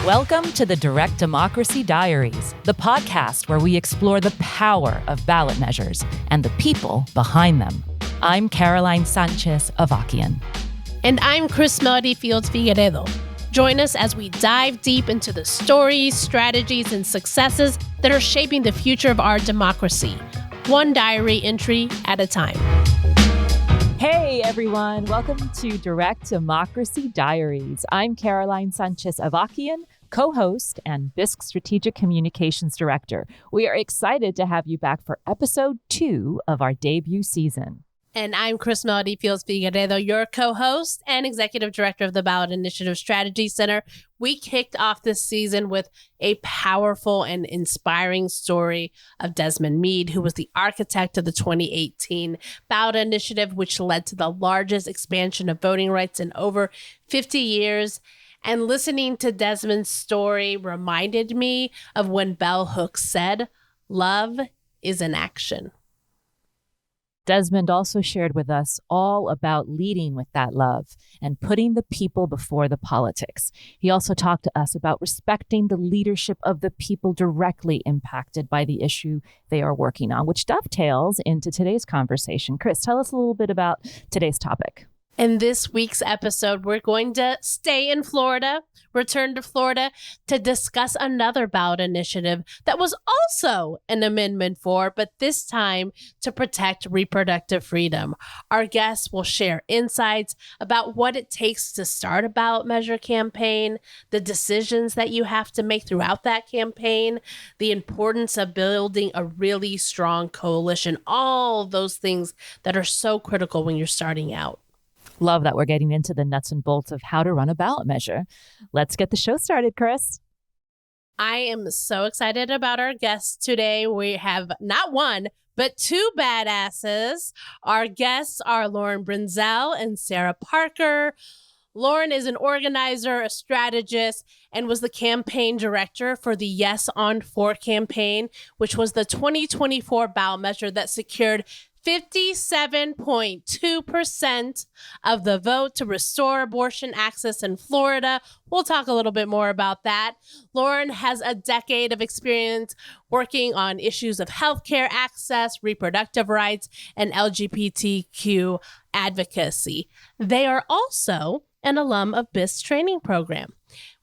Welcome to the Direct Democracy Diaries, the podcast where we explore the power of ballot measures and the people behind them. I'm Caroline Sánchez-Avakian. And I'm Chris Melody Fields Figueredo. Join us as we dive deep into the stories, strategies, and successes that are shaping the future of our democracy, one diary entry at a time. Hey everyone, welcome to Direct Democracy Diaries. I'm Caroline Sánchez-Avakian, co-host and BISC Strategic Communications Director. We are excited to have you back for episode 2 of our debut season. And I'm Chris Melody Fields Figueredo, your co-host and executive director of the Ballot Initiative Strategy Center. We kicked off this season with a powerful and inspiring story of Desmond Meade, who was the architect of the 2018 Ballot Initiative, which led to the largest expansion of voting rights in over 50 years. And listening to Desmond's story reminded me of when Bell Hooks said, "Love is an action." Desmond also shared with us all about leading with that love and putting the people before the politics. He also talked to us about respecting the leadership of the people directly impacted by the issue they are working on, which dovetails into today's conversation. Chris, tell us a little bit about today's topic. In this week's episode, we're going to stay in Florida, return to Florida to discuss another ballot initiative that was also an amendment for, but this time to protect reproductive freedom. Our guests will share insights about what it takes to start a ballot measure campaign, the decisions that you have to make throughout that campaign, the importance of building a really strong coalition, all those things that are so critical when you're starting out. Love that we're getting into the nuts and bolts of how to run a ballot measure. Let's get the show started, Chris. I am so excited about our guests today. We have not one, but two badasses. Our guests are Lauren Brenzel and Sarah Parker. Lauren is an organizer, a strategist, and was the campaign director for the Yes on 4 campaign, which was the 2024 ballot measure that secured 57.2% of the vote to restore abortion access in Florida. We'll talk a little bit more about that. Lauren has a decade of experience working on issues of healthcare access, reproductive rights, and LGBTQ advocacy. They are also an alum of BISC training program.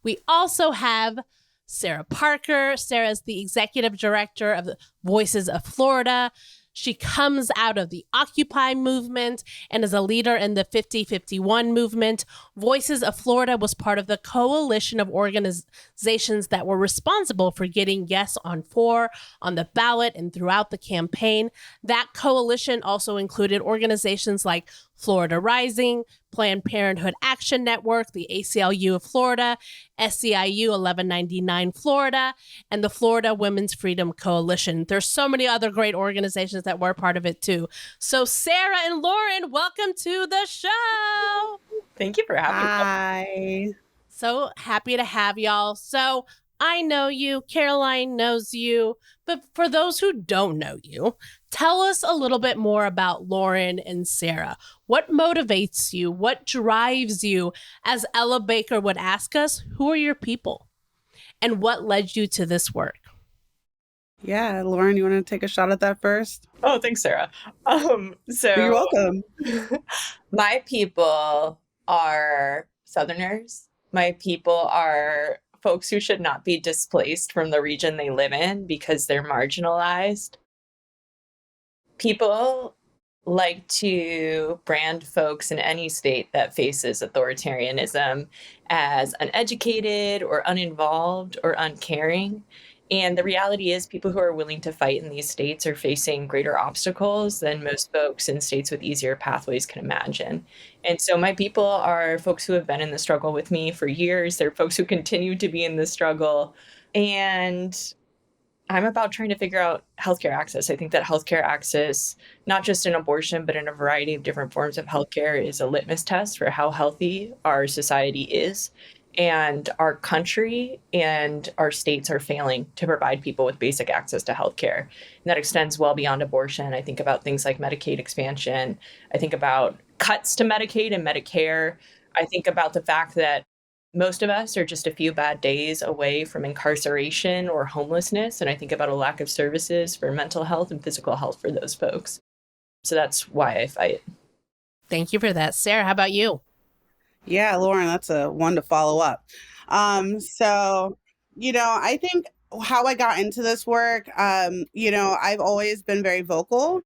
We also have Sarah Parker. Sarah is the executive director of the Voices of Florida. She comes out of the Occupy movement and is a leader in the 50-51 movement. Voices of Florida was part of the coalition of organizations that were responsible for getting Yes on 4 on the ballot and throughout the campaign. That coalition also included organizations like Florida Rising, Planned Parenthood Action Network, the ACLU of Florida, SEIU 1199 Florida, and the Florida Women's Freedom Coalition. There's so many other great organizations that were part of it too. So Sarah and Lauren, welcome to the show. Thank you for having me. Hi. So happy to have y'all. So I know you, Caroline knows you, but for those who don't know you, tell us a little bit more about Lauren and Sarah. What motivates you? What drives you? As Ella Baker would ask us, who are your people? And what led you to this work? Yeah, Lauren, you want to take a shot at that first? Oh, thanks, Sarah. You're welcome. My people are Southerners. My people are folks who should not be displaced from the region they live in because they're marginalized. People like to brand folks in any state that faces authoritarianism as uneducated or uninvolved or uncaring. And the reality is people who are willing to fight in these states are facing greater obstacles than most folks in states with easier pathways can imagine. And so my people are folks who have been in the struggle with me for years. They're folks who continue to be in the struggle. And I'm about trying to figure out healthcare access. I think that healthcare access, not just in abortion, but in a variety of different forms of healthcare, is a litmus test for how healthy our society is. And our country and our states are failing to provide people with basic access to healthcare. And that extends well beyond abortion. I think about things like Medicaid expansion. I think about cuts to Medicaid and Medicare. I think about the fact that Most of us are just a few bad days away from incarceration or homelessness. And I think about a lack of services for mental health and physical health for those folks. So that's why I fight. Thank you for that. Sarah, how about you? Yeah, Lauren, that's a one to follow up. So, I think how I got into this work, I've always been very vocal.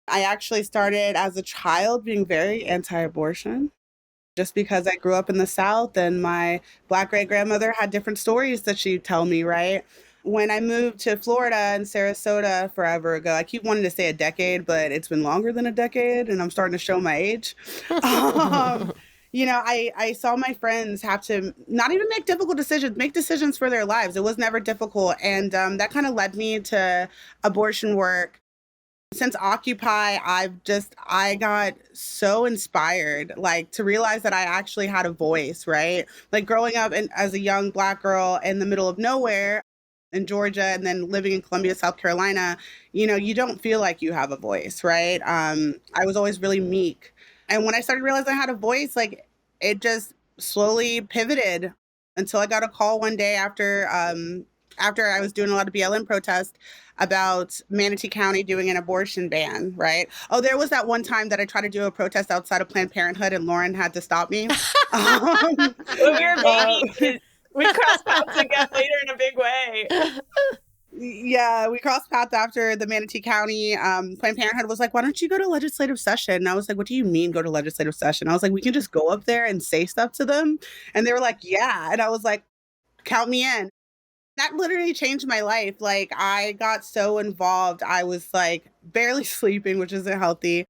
I actually started as a child being very anti-abortion just because I grew up in the South and my Black great grandmother had different stories that she'd tell me, right? When I moved to Florida and Sarasota forever ago, I keep wanting to say a decade, but it's been longer than a decade and I'm starting to show my age. Um, I saw my friends have to not even make difficult decisions, make decisions for their lives. It was never difficult. And that kind of led me to abortion work. Since Occupy, I got so inspired, like to realize that I actually had a voice, right? Like growing up as a young Black girl in the middle of nowhere in Georgia and then living in Columbia, South Carolina, you don't feel like you have a voice, right? I was always really meek. And when I started realizing I had a voice, like it just slowly pivoted until I got a call one day after I was doing a lot of BLM protests about Manatee County doing an abortion ban, right? Oh, there was that one time that I tried to do a protest outside of Planned Parenthood and Lauren had to stop me. Well, we're babies. We cross paths again later in a big way. Yeah, we crossed paths after the Manatee County. Planned Parenthood was like, why don't you go to legislative session? And I was like, what do you mean go to legislative session? I was like, we can just go up there and say stuff to them. And they were like, yeah. And I was like, count me in. That literally changed my life. Like, I got so involved. I was like barely sleeping, which isn't healthy.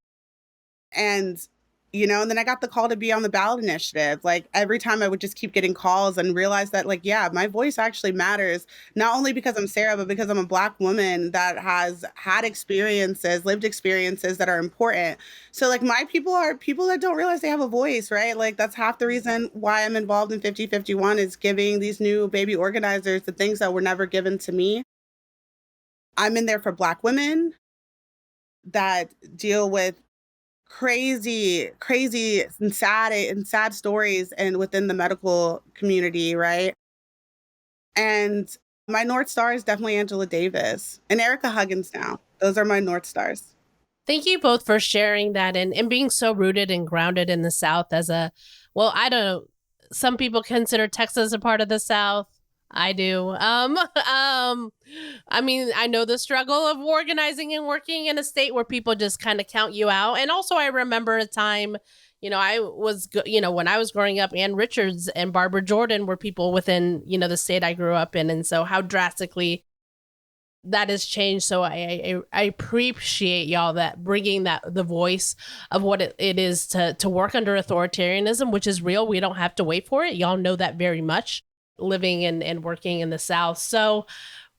And, and then I got the call to be on the ballot initiative. Like, every time I would just keep getting calls and realize that, like, yeah, my voice actually matters, not only because I'm Sarah, but because I'm a Black woman that has had experiences, lived experiences that are important. So, like, my people are people that don't realize they have a voice, right? Like, that's half the reason why I'm involved in 5051 is giving these new baby organizers the things that were never given to me. I'm in there for Black women that deal with crazy and sad stories and within the medical community, right? And my North Star is definitely Angela Davis and Erica Huggins now. Those are my North Stars. Thank you both for sharing that and being so rooted and grounded in the South I don't know. Some people consider Texas a part of the South. I do. I mean, I know the struggle of organizing and working in a state where people just kind of count you out. And also I remember a time, when I was growing up, Ann Richards and Barbara Jordan were people within, the state I grew up in. And so how drastically that has changed. So I appreciate y'all that bringing the voice of what it is to work under authoritarianism, which is real. We don't have to wait for it. Y'all know that very much, living and working in the South. So,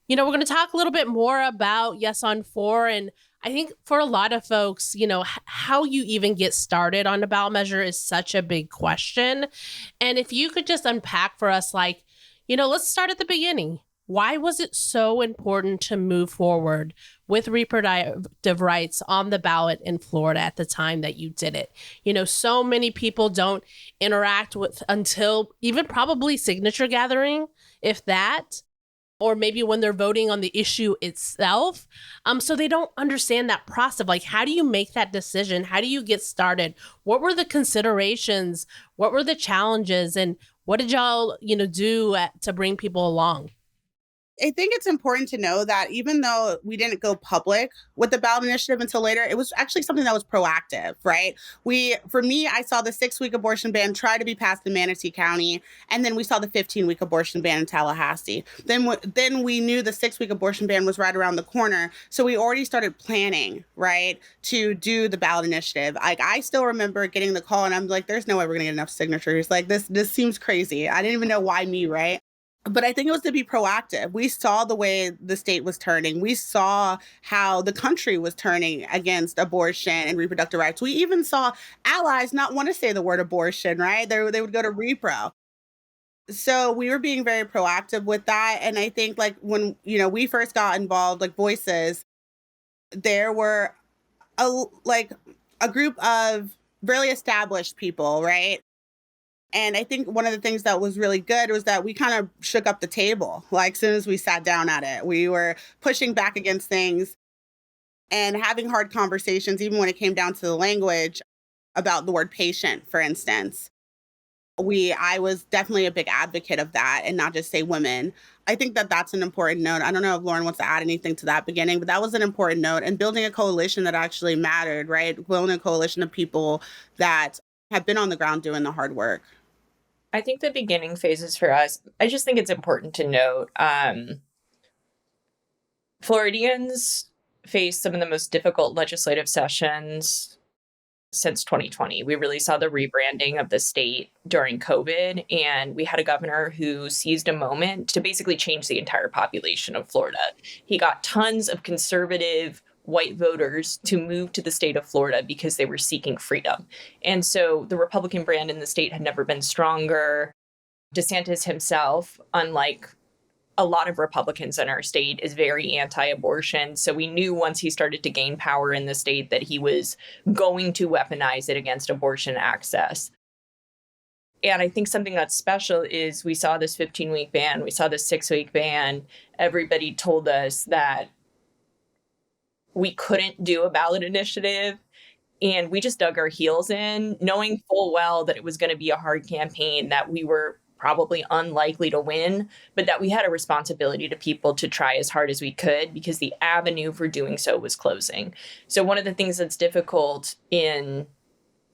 we're going to talk a little bit more about Yes on 4. And I think for a lot of folks, how you even get started on the ballot measure is such a big question. And if you could just unpack for us, like, let's start at the beginning. Why was it so important to move forward with reproductive rights on the ballot in Florida at the time that you did it? So many people don't interact with until even probably signature gathering, if that, or maybe when they're voting on the issue itself. So they don't understand that process. Like, how do you make that decision? How do you get started? What were the considerations? What were the challenges? And what did y'all, do to bring people along? I think it's important to know that even though we didn't go public with the ballot initiative until later, it was actually something that was proactive, right? For me, I saw the 6-week abortion ban try to be passed in Manatee County, and then we saw the 15-week abortion ban in Tallahassee. Then we knew the 6-week abortion ban was right around the corner, so we already started planning, right, to do the ballot initiative. Like, I still remember getting the call, and I'm like, "There's no way we're gonna get enough signatures. Like, this seems crazy." I didn't even know why me, right? But I think it was to be proactive. We saw the way the state was turning. We saw how the country was turning against abortion and reproductive rights. We even saw allies not want to say the word abortion, right? They would go to repro. So we were being very proactive with that. And I think like when, we first got involved, like Voices, there were a group of really established people, right? And I think one of the things that was really good was that we kind of shook up the table. Like, as soon as we sat down at it, we were pushing back against things and having hard conversations, even when it came down to the language about the word patient, for instance. I was definitely a big advocate of that and not just say women. I think that that's an important note. I don't know if Lauren wants to add anything to that beginning, but that was an important note. And building a coalition that actually mattered, right? Building a coalition of people that have been on the ground doing the hard work. I think the beginning phases for us, I just think it's important to note, Floridians face some of the most difficult legislative sessions since 2020. We really saw the rebranding of the state during COVID, and we had a governor who seized a moment to basically change the entire population of Florida. He got tons of conservative white voters to move to the state of Florida because they were seeking freedom. And so the Republican brand in the state had never been stronger. DeSantis himself, unlike a lot of Republicans in our state, is very anti-abortion. So we knew once he started to gain power in the state that he was going to weaponize it against abortion access. And I think something that's special is we saw this 15-week ban, we saw this 6-week ban. Everybody told us that we couldn't do a ballot initiative. And we just dug our heels in, knowing full well that it was going to be a hard campaign, that we were probably unlikely to win, but that we had a responsibility to people to try as hard as we could because the avenue for doing so was closing. So one of the things that's difficult in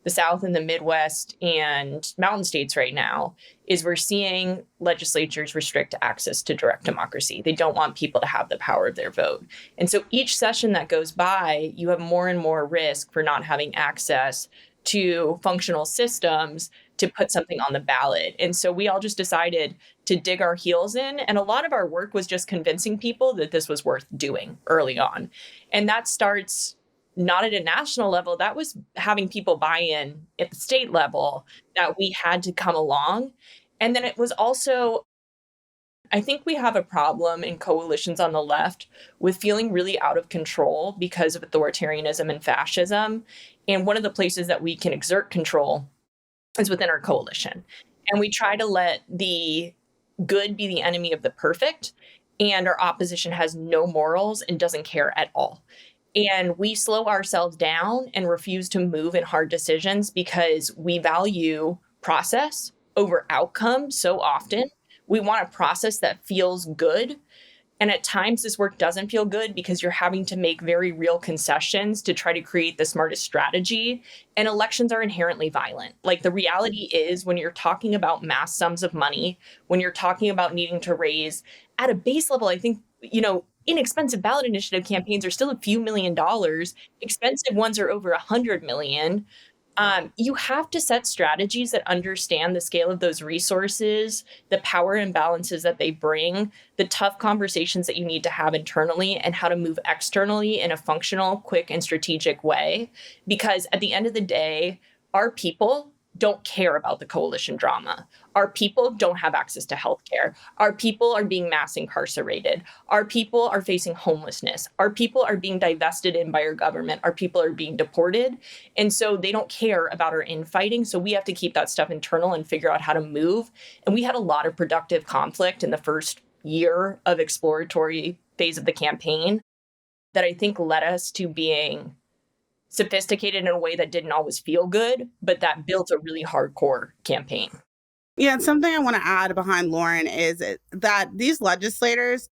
the South and the Midwest and mountain states right now is we're seeing legislatures restrict access to direct democracy. They don't want people to have the power of their vote. And so each session that goes by, you have more and more risk for not having access to functional systems to put something on the ballot. And so we all just decided to dig our heels in. And a lot of our work was just convincing people that this was worth doing early on. And that starts not at a national level, that was having people buy in at the state level, that we had to come along. And then it was also, I think we have a problem in coalitions on the left with feeling really out of control because of authoritarianism and fascism. And one of the places that we can exert control is within our coalition. And we try to let the good be the enemy of the perfect. And our opposition has no morals and doesn't care at all. And we slow ourselves down and refuse to move in hard decisions because we value process over outcome so often. We want a process that feels good. And at times this work doesn't feel good because you're having to make very real concessions to try to create the smartest strategy. And elections are inherently violent. Like, the reality is, when you're talking about mass sums of money, when you're talking about needing to raise at a base level, I think, inexpensive ballot initiative campaigns are still a few $1,000,000. Expensive ones are over $100 million. You have to set strategies that understand the scale of those resources, the power imbalances that they bring, the tough conversations that you need to have internally, and how to move externally in a functional, quick, and strategic way. Because at the end of the day, our people don't care about the coalition drama. Our people don't have access to healthcare. Our people are being mass incarcerated. Our people are facing homelessness. Our people are being divested in by our government. Our people are being deported. And so they don't care about our infighting. So we have to keep that stuff internal and figure out how to move. And we had a lot of productive conflict in the first year of exploratory phase of the campaign that I think led us to being sophisticated in a way that didn't always feel good, but that built a really hardcore campaign. Yeah, and something I want to add behind Lauren is that these legislators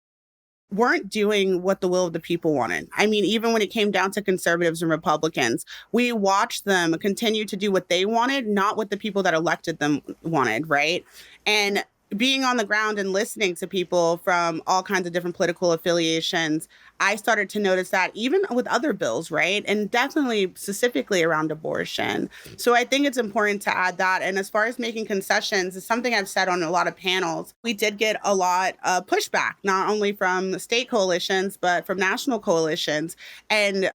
weren't doing what the will of the people wanted. I mean, even when it came down to conservatives and Republicans, we watched them continue to do what they wanted, not what the people that elected them wanted, right? And being on the ground and listening to people from all kinds of different political affiliations, I started to notice that even with other bills, right? And definitely specifically around abortion. So I think it's important to add that. And as far as making concessions, it's something I've said on a lot of panels. We did get a lot of pushback, not only from the state coalitions, but from national coalitions. And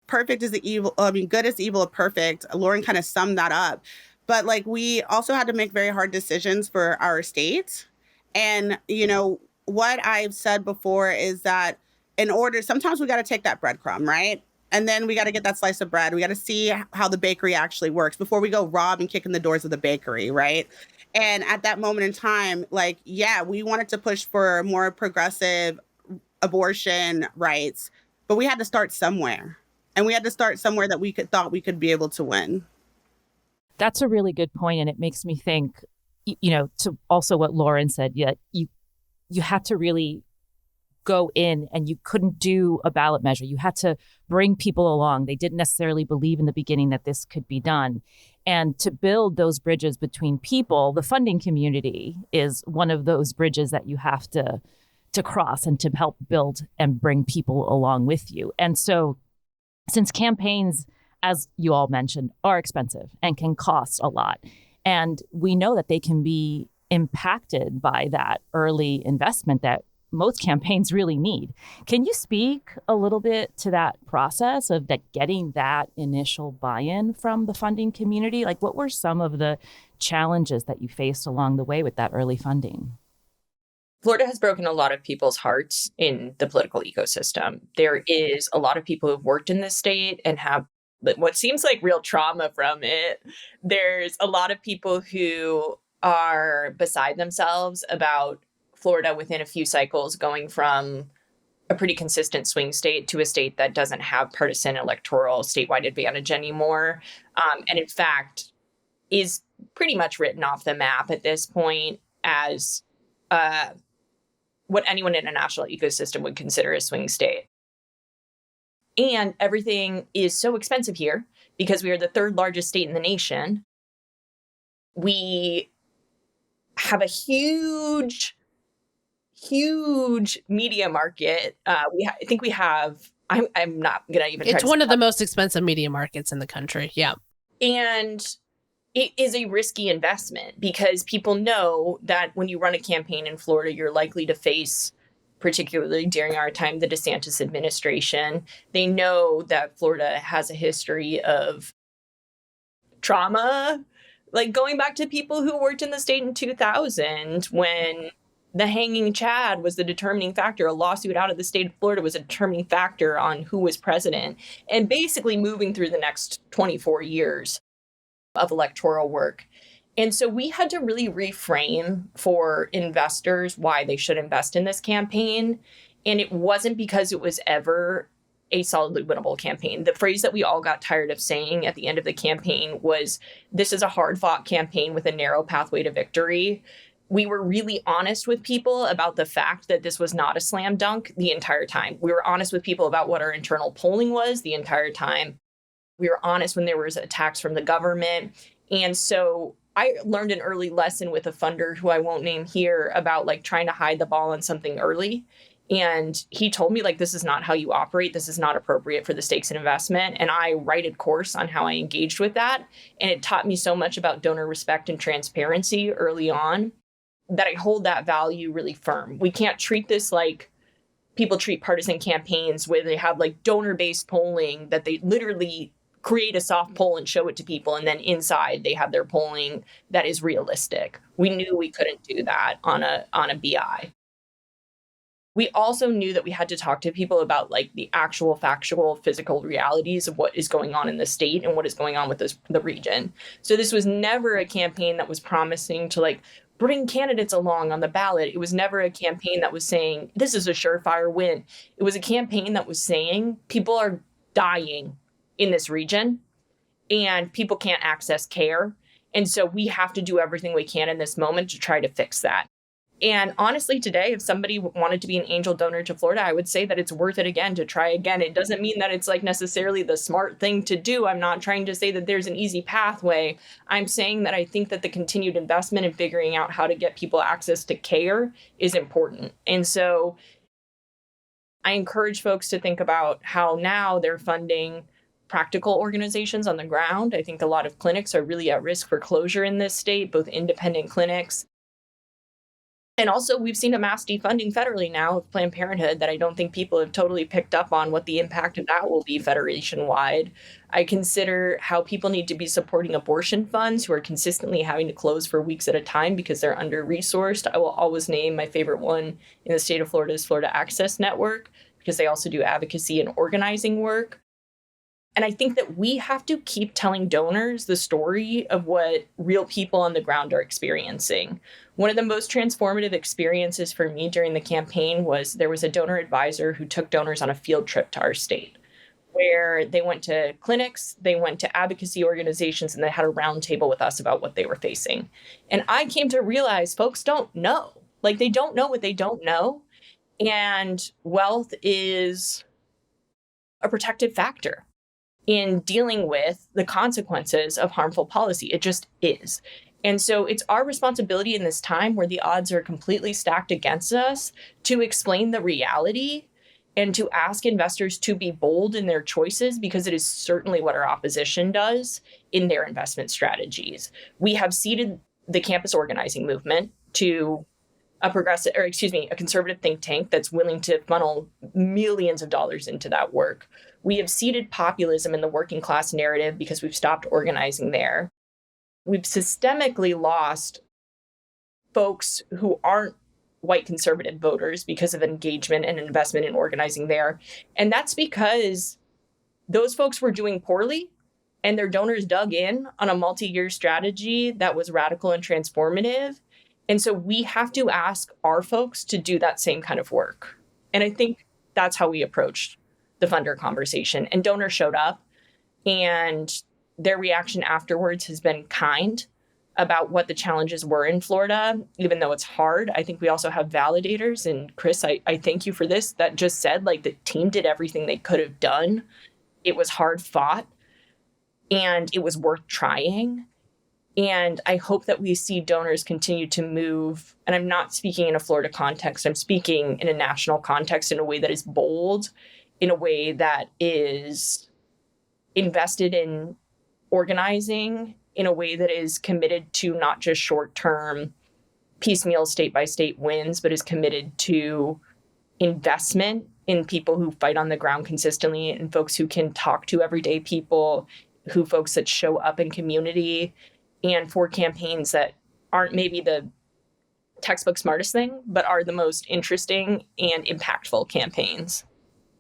perfect is the evil, good is the evil of perfect. Lauren kind of summed that up. But we also had to make very hard decisions for our state. And, what I've said before is that sometimes we got to take that breadcrumb, right? And then we got to get that slice of bread. We got to see how the bakery actually works before we go rob and kick in the doors of the bakery, right? And at that moment in time, like, yeah, we wanted to push for more progressive abortion rights, but we had to start somewhere. And we had to start somewhere that thought we could be able to win. That's a really good point, and it makes me think, to also what Lauren said. Yeah, you had to really go in, and you couldn't do a ballot measure. You had to bring people along. They didn't necessarily believe in the beginning that this could be done. And to build those bridges between people, the funding community is one of those bridges that you have to cross and to help build and bring people along with you. And so since campaigns, as you all mentioned, are expensive and can cost a lot, and we know that they can be impacted by that early investment that most campaigns really need. Can you speak a little bit to that process of getting that initial buy-in from the funding community? Like, what were some of the challenges that you faced along the way with that early funding? Florida has broken a lot of people's hearts in the political ecosystem. There is a lot of people who've worked in this state and have what seems like real trauma from it. There's a lot of people who are beside themselves about Florida within a few cycles going from a pretty consistent swing state to a state that doesn't have partisan electoral statewide advantage anymore. And in fact, is pretty much written off the map at this point as what anyone in a national ecosystem would consider a swing state. And everything is so expensive here because we are the third largest state in the nation. We have a huge media market. I think we have, I'm not going to even. It's one of the most expensive media markets in the country. Yeah. And it is a risky investment because people know that when you run a campaign in Florida, you're likely to face, particularly during our time, the DeSantis administration. They know that Florida has a history of trauma, like going back to people who worked in the state in 2000 when the hanging Chad was the determining factor. A lawsuit out of the state of Florida was a determining factor on who was president, and basically moving through the next 24 years of electoral work. And so we had to really reframe for investors why they should invest in this campaign. And it wasn't because it was ever a solidly winnable campaign. The phrase that we all got tired of saying at the end of the campaign was, this is a hard-fought campaign with a narrow pathway to victory. We were really honest with people about the fact that this was not a slam dunk the entire time. We were honest with people about what our internal polling was the entire time. We were honest when there was attacks from the government. And so I learned an early lesson with a funder who I won't name here about like trying to hide the ball on something early. And he told me, like, this is not how you operate. This is not appropriate for the stakes and investment. And I righted course on how I engaged with that. And it taught me so much about donor respect and transparency early on that I hold that value really firm. We can't treat this like people treat partisan campaigns where they have like donor-based polling that they literally create a soft poll and show it to people, and then inside they have their polling that is realistic. We knew we couldn't do that on a BI. We also knew that we had to talk to people about like the actual factual physical realities of what is going on in the state and what is going on with the region. So this was never a campaign that was promising to like bring candidates along on the ballot. It was never a campaign that was saying this is a surefire win. It was a campaign that was saying people are dying in this region and people can't access care. And so we have to do everything we can in this moment to try to fix that. And honestly, today, if somebody wanted to be an angel donor to Florida, I would say that it's worth it again to try again. It doesn't mean that it's like necessarily the smart thing to do. I'm not trying to say that there's an easy pathway. I'm saying that I think that the continued investment in figuring out how to get people access to care is important. And so I encourage folks to think about how now they're funding practical organizations on the ground. I think a lot of clinics are really at risk for closure in this state, both independent clinics. And also, we've seen a mass defunding federally now of Planned Parenthood that I don't think people have totally picked up on what the impact of that will be federation-wide. I consider how people need to be supporting abortion funds who are consistently having to close for weeks at a time because they're under-resourced. I will always name my favorite one in the state of Florida is Florida Access Network, because they also do advocacy and organizing work. And I think that we have to keep telling donors the story of what real people on the ground are experiencing. One of the most transformative experiences for me during the campaign was there was a donor advisor who took donors on a field trip to our state, where they went to clinics, they went to advocacy organizations, and they had a roundtable with us about what they were facing. And I came to realize folks don't know. Like, they don't know what they don't know. And wealth is a protective factor in dealing with the consequences of harmful policy. It just is. And so it's our responsibility in this time where the odds are completely stacked against us to explain the reality and to ask investors to be bold in their choices, because it is certainly what our opposition does in their investment strategies. We have ceded the campus organizing movement to a conservative think tank that's willing to funnel millions of dollars into that work. We have ceded populism in the working class narrative because we've stopped organizing there. We've systemically lost folks who aren't white conservative voters because of engagement and investment in organizing there. And that's because those folks were doing poorly and their donors dug in on a multi-year strategy that was radical and transformative. And so we have to ask our folks to do that same kind of work. And I think that's how we approached the funder conversation. And donors showed up, and their reaction afterwards has been kind about what the challenges were in Florida, even though it's hard. I think we also have validators. And Chris, I thank you for this, that just said, like, the team did everything they could have done. It was hard fought, and it was worth trying. And I hope that we see donors continue to move. And I'm not speaking in a Florida context. I'm speaking in a national context in a way that is bold, in a way that is invested in organizing, in a way that is committed to not just short-term piecemeal state-by-state wins, but is committed to investment in people who fight on the ground consistently, and folks who can talk to everyday people, folks that show up in community, and for campaigns that aren't maybe the textbook smartest thing, but are the most interesting and impactful campaigns.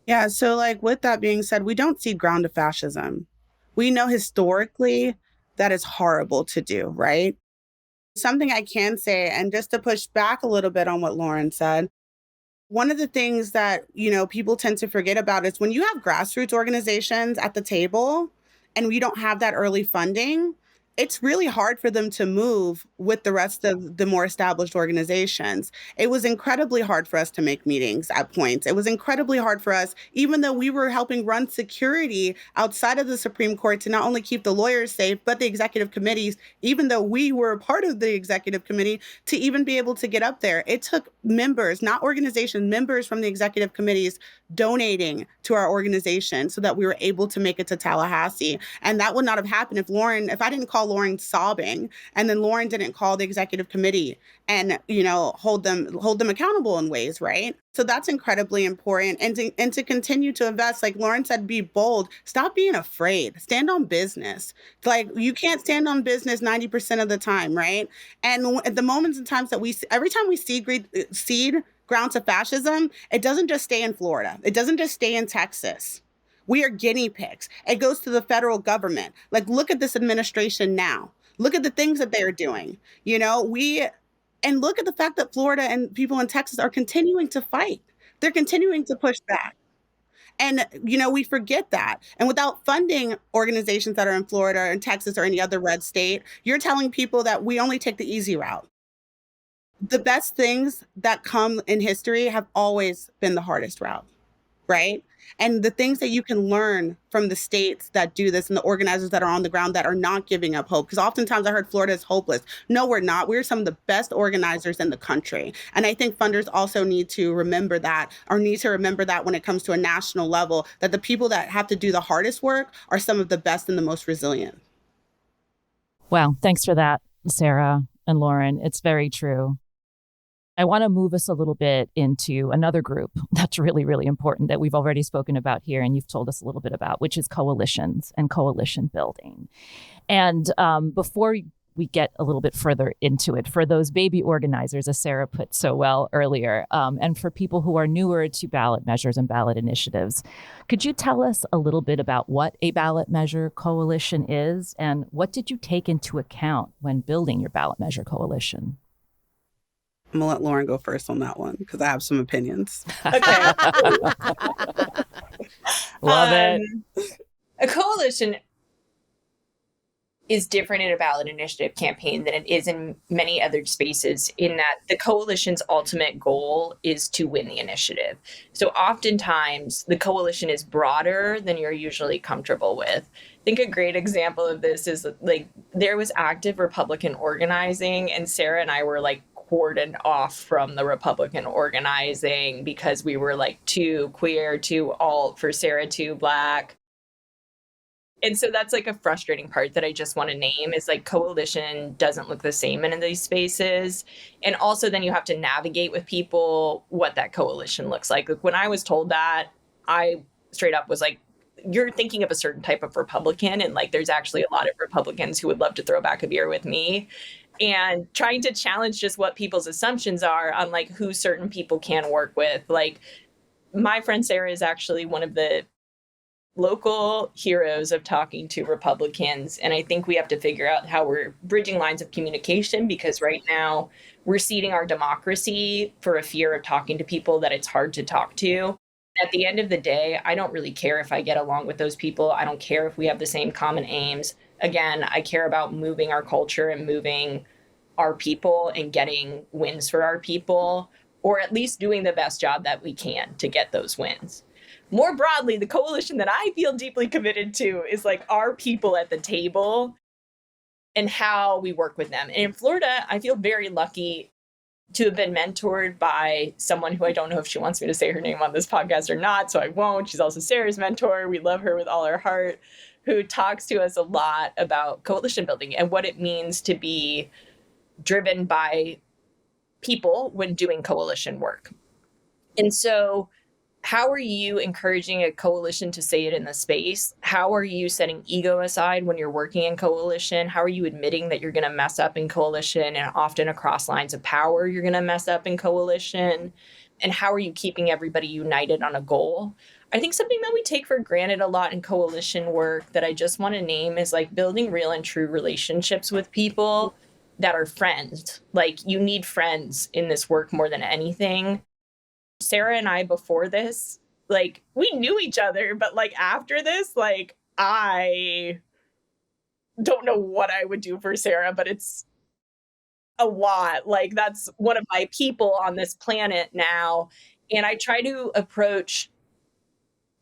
Yeah, so like with that being said, we don't see ground to fascism. We know historically that is horrible to do, right? Something I can say, and just to push back a little bit on what Lauren said, one of the things that, people tend to forget about is when you have grassroots organizations at the table and we don't have that early funding, it's really hard for them to move with the rest of the more established organizations. It was incredibly hard for us to make meetings at points. It was incredibly hard for us, even though we were helping run security outside of the Supreme Court to not only keep the lawyers safe, but the executive committees, even though we were a part of the executive committee, to even be able to get up there. It took members, not organizations, members from the executive committees donating to our organization so that we were able to make it to Tallahassee. And that would not have happened if I didn't call Lauren sobbing, and then Lauren didn't call the executive committee and, hold them accountable in ways, right? So that's incredibly important. And to continue to invest, like Lauren said, be bold, stop being afraid, stand on business. Like, you can't stand on business 90% of the time, right? And at the moments and times that every time we seed grounds of fascism, it doesn't just stay in Florida. It doesn't just stay in Texas. We are guinea pigs. It goes to the federal government. Like, look at this administration now. Look at the things that they're doing. And look at the fact that Florida and people in Texas are continuing to fight. They're continuing to push back. And, we forget that. And without funding organizations that are in Florida or in Texas or any other red state, you're telling people that we only take the easy route. The best things that come in history have always been the hardest route, right? And the things that you can learn from the states that do this and the organizers that are on the ground that are not giving up hope. Because oftentimes I heard Florida is hopeless. No, we're not. We're some of the best organizers in the country. And I think funders also need to remember that when it comes to a national level, that the people that have to do the hardest work are some of the best and the most resilient. Wow. Thanks for that, Sarah and Lauren. It's very true. I want to move us a little bit into another group that's really, really important that we've already spoken about here and you've told us a little bit about, which is coalitions and coalition building. And before we get a little bit further into it for those baby organizers, as Sarah put so well earlier, and for people who are newer to ballot measures and ballot initiatives. Could you tell us a little bit about what a ballot measure coalition is, and what did you take into account when building your ballot measure coalition? I'm going to let Lauren go first on that one because I have some opinions. Okay. Love it. A coalition is different in a ballot initiative campaign than it is in many other spaces, in that the coalition's ultimate goal is to win the initiative. So oftentimes the coalition is broader than you're usually comfortable with. I think a great example of this is like there was active Republican organizing, and Sarah and I were like cordoned off from the Republican organizing because we were like too queer, too alt, for Sarah, too Black. And so that's like a frustrating part that I just want to name, is like coalition doesn't look the same in these spaces. And also then you have to navigate with people what that coalition looks like. Like when I was told that, I straight up was like, you're thinking of a certain type of Republican, and like there's actually a lot of Republicans who would love to throw back a beer with me. And trying to challenge just what people's assumptions are on like who certain people can work with. Like my friend Sarah is actually one of the local heroes of talking to Republicans. And I think we have to figure out how we're bridging lines of communication, because right now we're ceding our democracy for a fear of talking to people that it's hard to talk to. At the end of the day, I don't really care if I get along with those people. I don't care if we have the same common aims. Again, I care about moving our culture and moving our people and getting wins for our people, or at least doing the best job that we can to get those wins. More broadly, the coalition that I feel deeply committed to is like our people at the table and how we work with them. And in Florida, I feel very lucky to have been mentored by someone who I don't know if she wants me to say her name on this podcast or not, so I won't. She's also Sarah's mentor. We love her with all our heart, who talks to us a lot about coalition building and what it means to be driven by people when doing coalition work. And so how are you encouraging a coalition to say it in the space? How are you setting ego aside when you're working in coalition? How are you admitting that you're going to mess up in coalition, and often across lines of power, you're going to mess up in coalition? And how are you keeping everybody united on a goal? I think something that we take for granted a lot in coalition work that I just want to name is like building real and true relationships with people that are friends. Like you need friends in this work more than anything. Sarah and I, before this, like we knew each other, but like after this, like I don't know what I would do for Sarah, but it's a lot. Like that's one of my people on this planet now. And I try to approach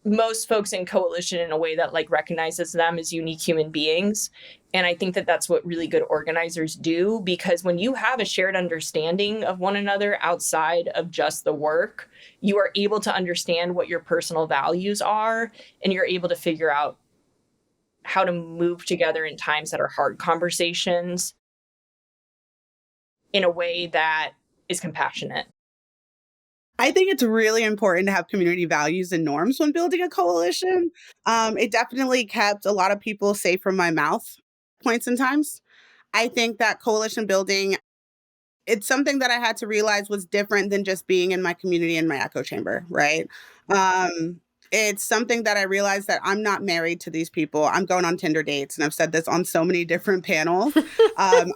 most folks in coalition in a way that like recognizes them as unique human beings. And I think that that's what really good organizers do, because when you have a shared understanding of one another outside of just the work, you are able to understand what your personal values are, and you're able to figure out how to move together in times that are hard conversations in a way that is compassionate. I think it's really important to have community values and norms when building a coalition. It definitely kept a lot of people safe from my mouth points and times. I think that coalition building, it's something that I had to realize was different than just being in my community in my echo chamber, right? It's something that I realized that I'm not married to these people. I'm going on Tinder dates, and I've said this on so many different panels. I'm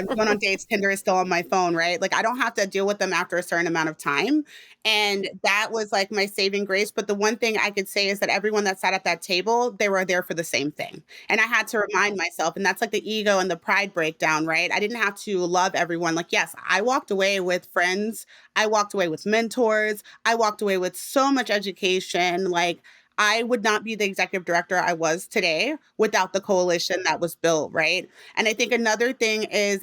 going on dates. Tinder is still on my phone, right? Like I don't have to deal with them after a certain amount of time. And that was like my saving grace. But the one thing I could say is that everyone that sat at that table, they were there for the same thing. And I had to remind myself, and that's like the ego and the pride breakdown, right? I didn't have to love everyone. Like, yes, I walked away with friends. I walked away with mentors. I walked away with so much education. Like I would not be the executive director I was today without the coalition that was built, right? And I think another thing is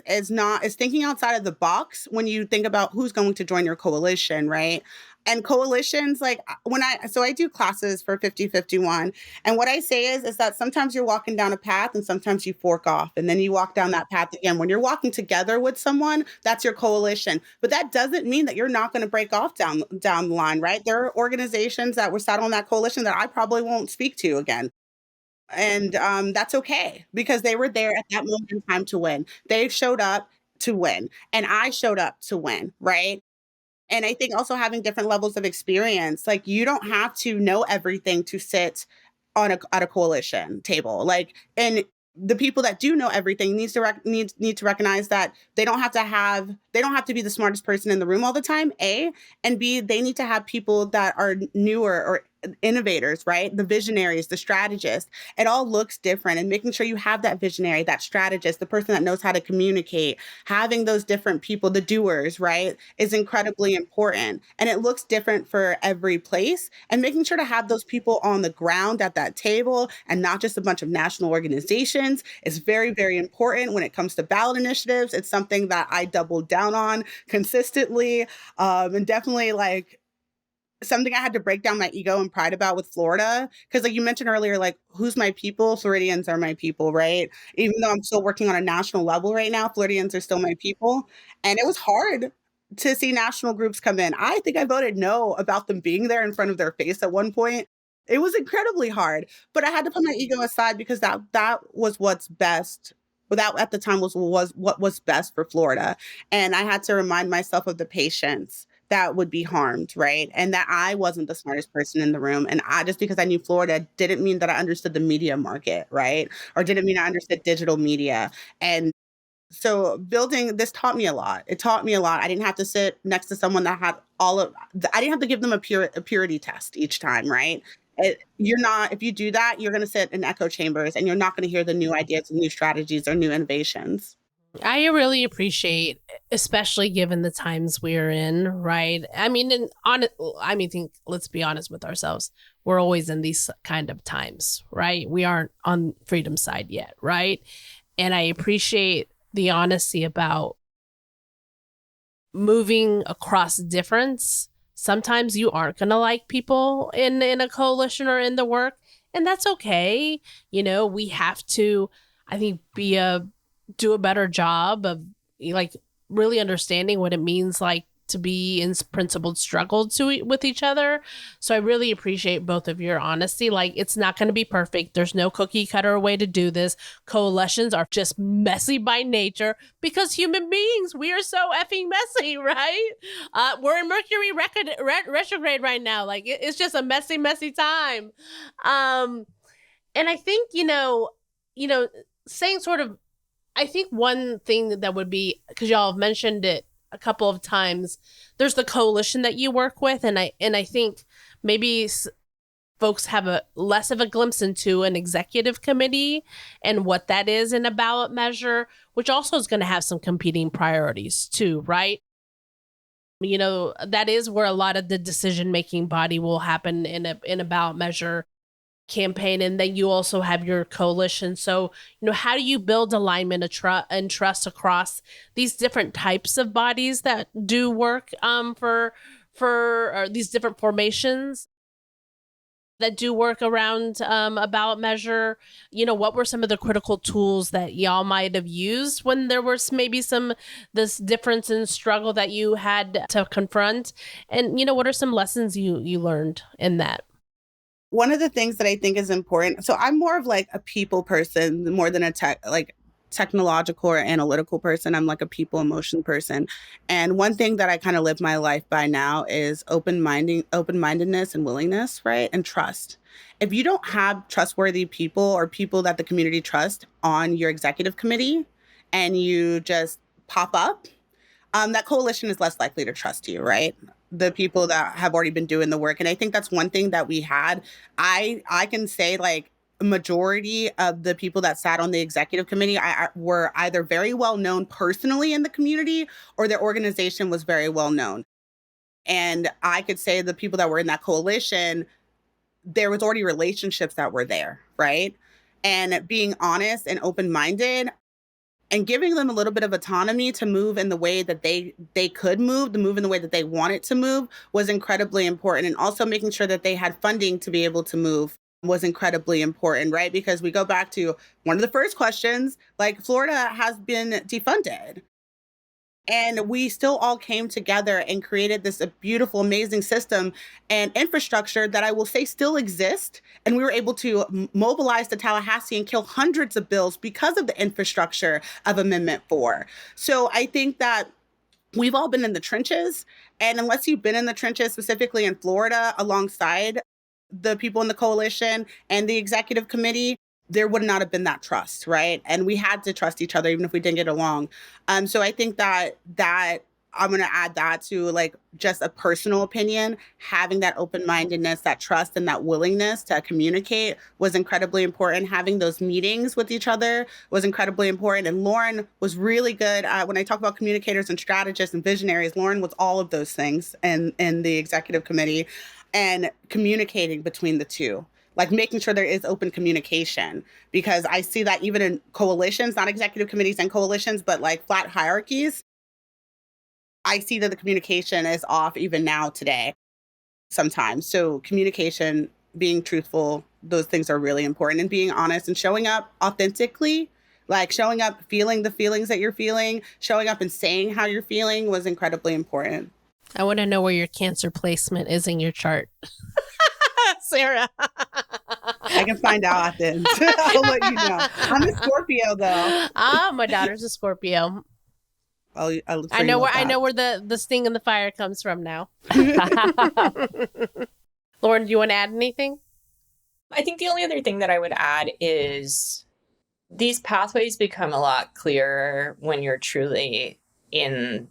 thinking outside of the box when you think about who's going to join your coalition, right? And coalitions, like I do classes for 5051. And what I say is that sometimes you're walking down a path and sometimes you fork off and then you walk down that path again. When you're walking together with someone, that's your coalition. But that doesn't mean that you're not going to break off down the line, right? There are organizations that were sat on that coalition that I probably won't speak to again. And that's okay because they were there at that moment in time to win. They showed up to win, and I showed up to win, right? And I think also having different levels of experience, like you don't have to know everything to sit on at a coalition table. Like, and the people that do know everything need to recognize that they don't have to be the smartest person in the room all the time. A and B, they need to have people that are newer or innovators, right? The visionaries, the strategists. It all looks different, and making sure you have that visionary, that strategist, the person that knows how to communicate, having those different people, the doers, right, is incredibly important. And it looks different for every place. And making sure to have those people on the ground at that table and not just a bunch of national organizations is very, very important when it comes to ballot initiatives. It's something that I doubled down on consistently. And definitely like something I had to break down my ego and pride about with Florida. Cause like you mentioned earlier, like who's my people? Floridians are my people, right? Even though I'm still working on a national level right now, Floridians are still my people. And it was hard to see national groups come in. I think I voted no about them being there in front of their face at one point. It was incredibly hard, but I had to put my ego aside because that was what's best. Well, that at the time was what was best for Florida. And I had to remind myself of the patience that would be harmed, right? And that I wasn't the smartest person in the room. And I just because I knew Florida didn't mean that I understood the media market, right? Or didn't mean I understood digital media. And so building this taught me a lot. It taught me a lot. I didn't have to sit next to someone that had I didn't have to give them a purity test each time, right? You're not, if you do that, you're going to sit in echo chambers and you're not going to hear the new ideas and new strategies or new innovations. I really appreciate, especially given the times we're in, right? I mean, let's be honest with ourselves. We're always in these kind of times, right? We aren't on freedom side yet, right? And I appreciate the honesty about moving across difference. Sometimes you aren't going to like people in a coalition or in the work, and that's okay. We have to, I think, do a better job of like really understanding what it means like to be in principled struggle with each other. So I really appreciate both of your honesty. Like, it's not going to be perfect. There's no cookie cutter way to do this. Coalitions are just messy by nature because human beings, we are so effing messy, right? We're in Mercury retrograde right now. Like, it's just a messy, messy time. And I think, saying sort of, I think one thing that would be, because y'all have mentioned it a couple of times, there's the coalition that you work with, and I think maybe folks have a less of a glimpse into an executive committee and what that is in a ballot measure, which also is going to have some competing priorities too, right? That is where a lot of the decision-making body will happen in a ballot measure campaign, and then you also have your coalition. So how do you build alignment and trust across these different types of bodies that do work for these different formations that do work around a ballot measure? What were some of the critical tools that y'all might have used when there was maybe this difference in struggle that you had to confront, and what are some lessons you learned in that? One of the things that I think is important, so I'm more of like a people person more than a technological or analytical person. I'm like a people emotion person. And one thing that I kind of live my life by now is open-mindedness and willingness, right? And trust. If you don't have trustworthy people or people that the community trust on your executive committee and you just pop up, that coalition is less likely to trust you, right? The people that have already been doing the work. And I think that's one thing that we had. I can say like a majority of the people that sat on the executive committee were either very well known personally in the community or their organization was very well known. And I could say the people that were in that coalition, there was already relationships that were there, right? And being honest and open-minded, and giving them a little bit of autonomy to move in the way that they could move, to move in the way that they wanted to move was incredibly important. And also making sure that they had funding to be able to move was incredibly important, right? Because we go back to one of the first questions, like Florida has been defunded. And we still all came together and created this beautiful, amazing system and infrastructure that I will say still exists. And we were able to mobilize the Tallahassee and kill hundreds of bills because of the infrastructure of Amendment 4. So I think that we've all been in the trenches. And unless you've been in the trenches, specifically in Florida, alongside the people in the coalition and the executive committee, there would not have been that trust, right? And we had to trust each other, even if we didn't get along. So I think that I'm going to add that to like just a personal opinion. Having that open-mindedness, that trust, and that willingness to communicate was incredibly important. Having those meetings with each other was incredibly important. And Lauren was really good. When I talk about communicators and strategists and visionaries, Lauren was all of those things in the executive committee and communicating between the two. Like making sure there is open communication, because I see that even in coalitions, not executive committees and coalitions, but like flat hierarchies, I see that the communication is off even now today sometimes. So communication, being truthful, those things are really important, and being honest and showing up authentically, like showing up, feeling the feelings that you're feeling, showing up and saying how you're feeling was incredibly important. I want to know where your Cancer placement is in your chart. Sarah. I can find out at the end. I'll let you know. I'm a Scorpio, though. My daughter's a Scorpio. I know where the sting in the fire comes from now. Lauren, do you want to add anything? I think the only other thing that I would add is these pathways become a lot clearer when you're truly in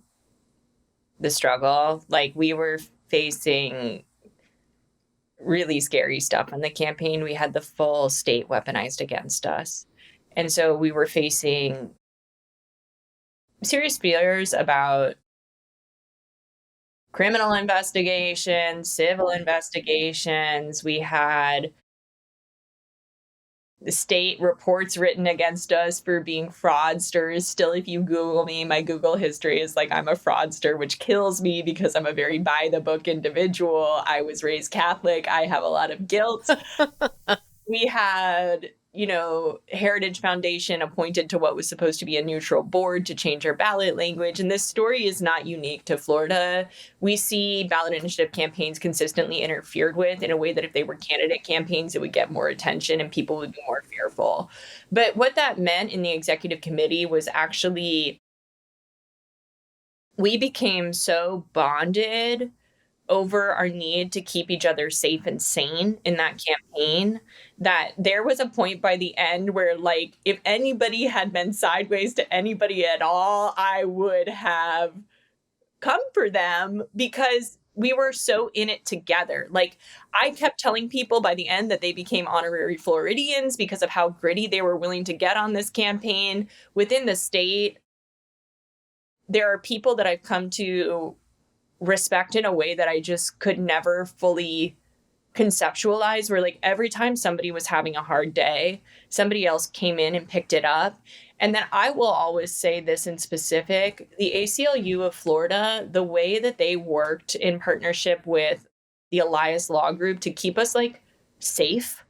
the struggle. Like, we were facing really scary stuff on the campaign. We had the full state weaponized against us. And so we were facing serious fears about criminal investigations, civil investigations. We had the state reports written against us for being fraudsters. Still, if you Google me, my Google history is like I'm a fraudster, which kills me because I'm a very by-the-book individual. I was raised Catholic. I have a lot of guilt. We had, Heritage Foundation appointed to what was supposed to be a neutral board to change our ballot language. And this story is not unique to Florida. We see ballot initiative campaigns consistently interfered with in a way that if they were candidate campaigns, it would get more attention and people would be more fearful. But what that meant in the executive committee was actually we became so bonded over our need to keep each other safe and sane in that campaign that there was a point by the end where, like, if anybody had been sideways to anybody at all, I would have come for them because we were so in it together. Like, I kept telling people by the end that they became honorary Floridians because of how gritty they were willing to get on this campaign within the state. There are people that I've come to respect in a way that I just could never fully conceptualize, where like every time somebody was having a hard day, somebody else came in and picked it up. And then I will always say this in specific, the ACLU of Florida, the way that they worked in partnership with the Elias Law Group to keep us like safe,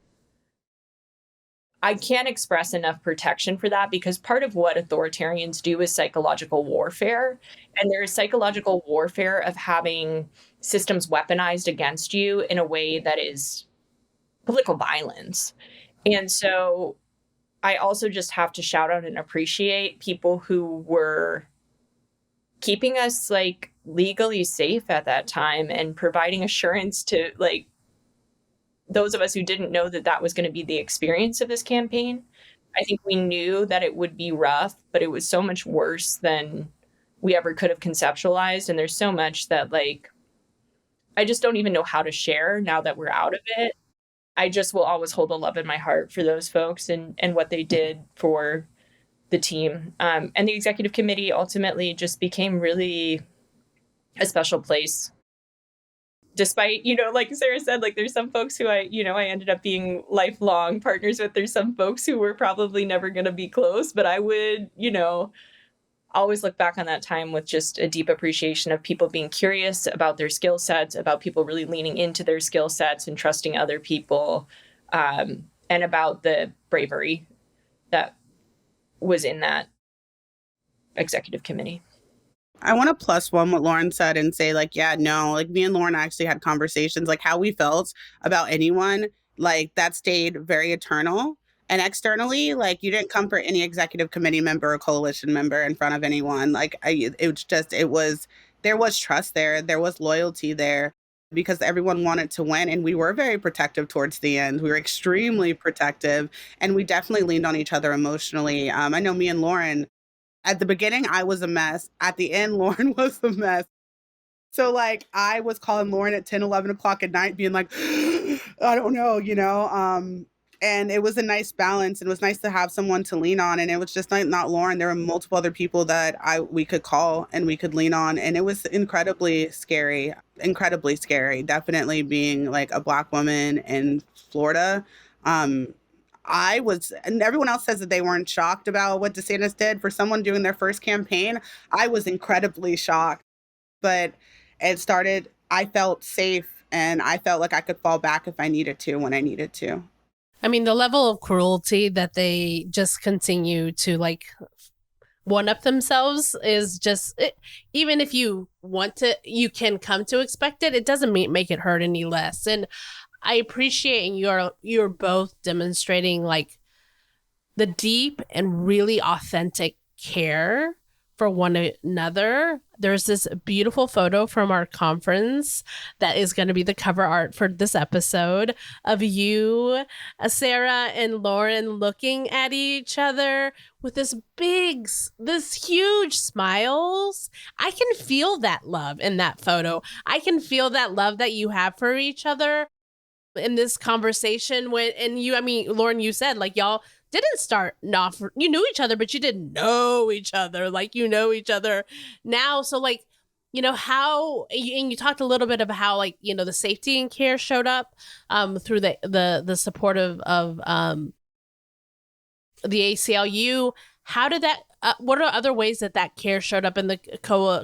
I can't express enough protection for that, because part of what authoritarians do is psychological warfare. And there is psychological warfare of having systems weaponized against you in a way that is political violence. And so I also just have to shout out and appreciate people who were keeping us like legally safe at that time and providing assurance to like those of us who didn't know that that was going to be the experience of this campaign. I think we knew that it would be rough, but it was so much worse than we ever could have conceptualized. And there's so much that like, I just don't even know how to share now that we're out of it. I just will always hold a love in my heart for those folks and what they did for the team. And the executive committee ultimately just became really a special place. Despite, like Sarah said, like there's some folks who I ended up being lifelong partners with. There's some folks who were probably never going to be close, but I would, always look back on that time with just a deep appreciation of people being curious about their skill sets, about people really leaning into their skill sets and trusting other people, and about the bravery that was in that executive committee. I want to plus one what Lauren said and say, like, yeah, no, like me and Lauren actually had conversations, like how we felt about anyone, like that stayed very eternal. And externally, like you didn't come for any executive committee member or coalition member in front of anyone. Like it was just, there was trust there. There was loyalty there because everyone wanted to win. And we were very protective towards the end. We were extremely protective and we definitely leaned on each other emotionally. I know me and Lauren, at the beginning, I was a mess. At the end, Lauren was a mess. So, like, I was calling Lauren at 10, 11 o'clock at night, being like, I don't know, and it was a nice balance. It was nice to have someone to lean on. And it was just not Lauren. There were multiple other people that we could call and we could lean on. And it was incredibly scary, definitely being like a Black woman in Florida. And everyone else says that they weren't shocked about what DeSantis did. For someone doing their first campaign, I was incredibly shocked. But I felt safe and I felt like I could fall back if I needed to when I needed to. I mean, the level of cruelty that they just continue to like one up themselves is just, even if you want to, you can come to expect it. It doesn't make it hurt any less. And I appreciate you're both demonstrating like the deep and really authentic care for one another. There's this beautiful photo from our conference that is going to be the cover art for this episode of you, Sarah and Lauren, looking at each other with this huge smiles. I can feel that love in that photo. I can feel that love that you have for each other in this conversation. Lauren, you said like y'all didn't start off, you knew each other, but you didn't know each other like you know each other now. So like, how, and you talked a little bit about how like, the safety and care showed up through the support of the ACLU. How did that, what are other ways that care showed up in the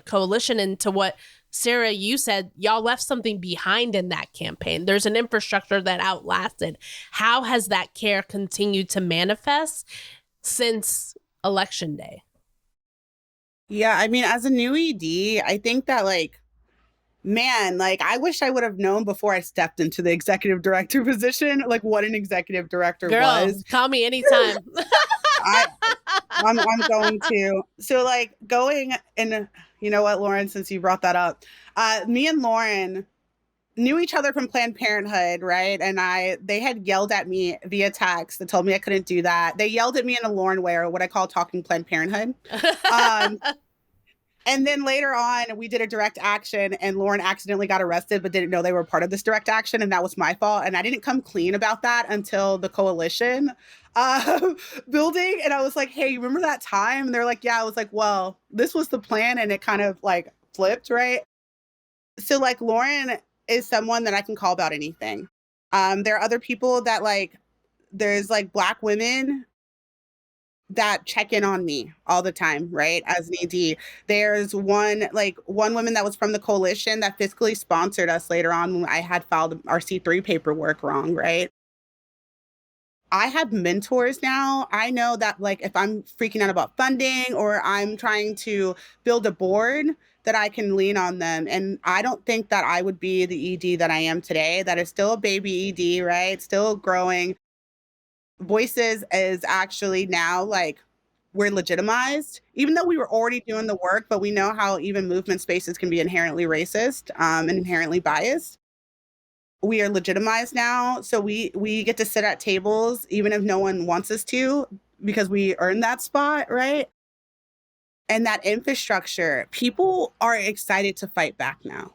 coalition? And to what Sarah, you said, y'all left something behind in that campaign. There's an infrastructure that outlasted. How has that care continued to manifest since Election Day? Yeah, I mean, as a new ED, I think that I wish I would have known before I stepped into the executive director position, like what an executive director was. Call me anytime. I'm going to. So like going and you know what, Lauren, since you brought that up, me and Lauren knew each other from Planned Parenthood, right? And they had yelled at me via text that told me I couldn't do that. They yelled at me in a Lauren way, or what I call talking Planned Parenthood. And then later on, we did a direct action and Lauren accidentally got arrested, but didn't know they were part of this direct action. And that was my fault. And I didn't come clean about that until the coalition building. And I was like, hey, you remember that time? And they're like, yeah. I was like, well, this was the plan. And it kind of like flipped, right? So like Lauren is someone that I can call about anything. There are other people that there's like Black women that check in on me all the time, right? As an ED. There's one woman that was from the coalition that fiscally sponsored us later on when I had filed our C3 paperwork wrong, right? I have mentors now. I know that if I'm freaking out about funding or I'm trying to build a board, that I can lean on them. And I don't think that I would be the ED that I am today. That is still a baby ED, right? Still growing. Voices is actually now we're legitimized, even though we were already doing the work, but we know how even movement spaces can be inherently racist and inherently biased. We are legitimized now. So we get to sit at tables, even if no one wants us to, because we earned that spot, right? And that infrastructure, people are excited to fight back now.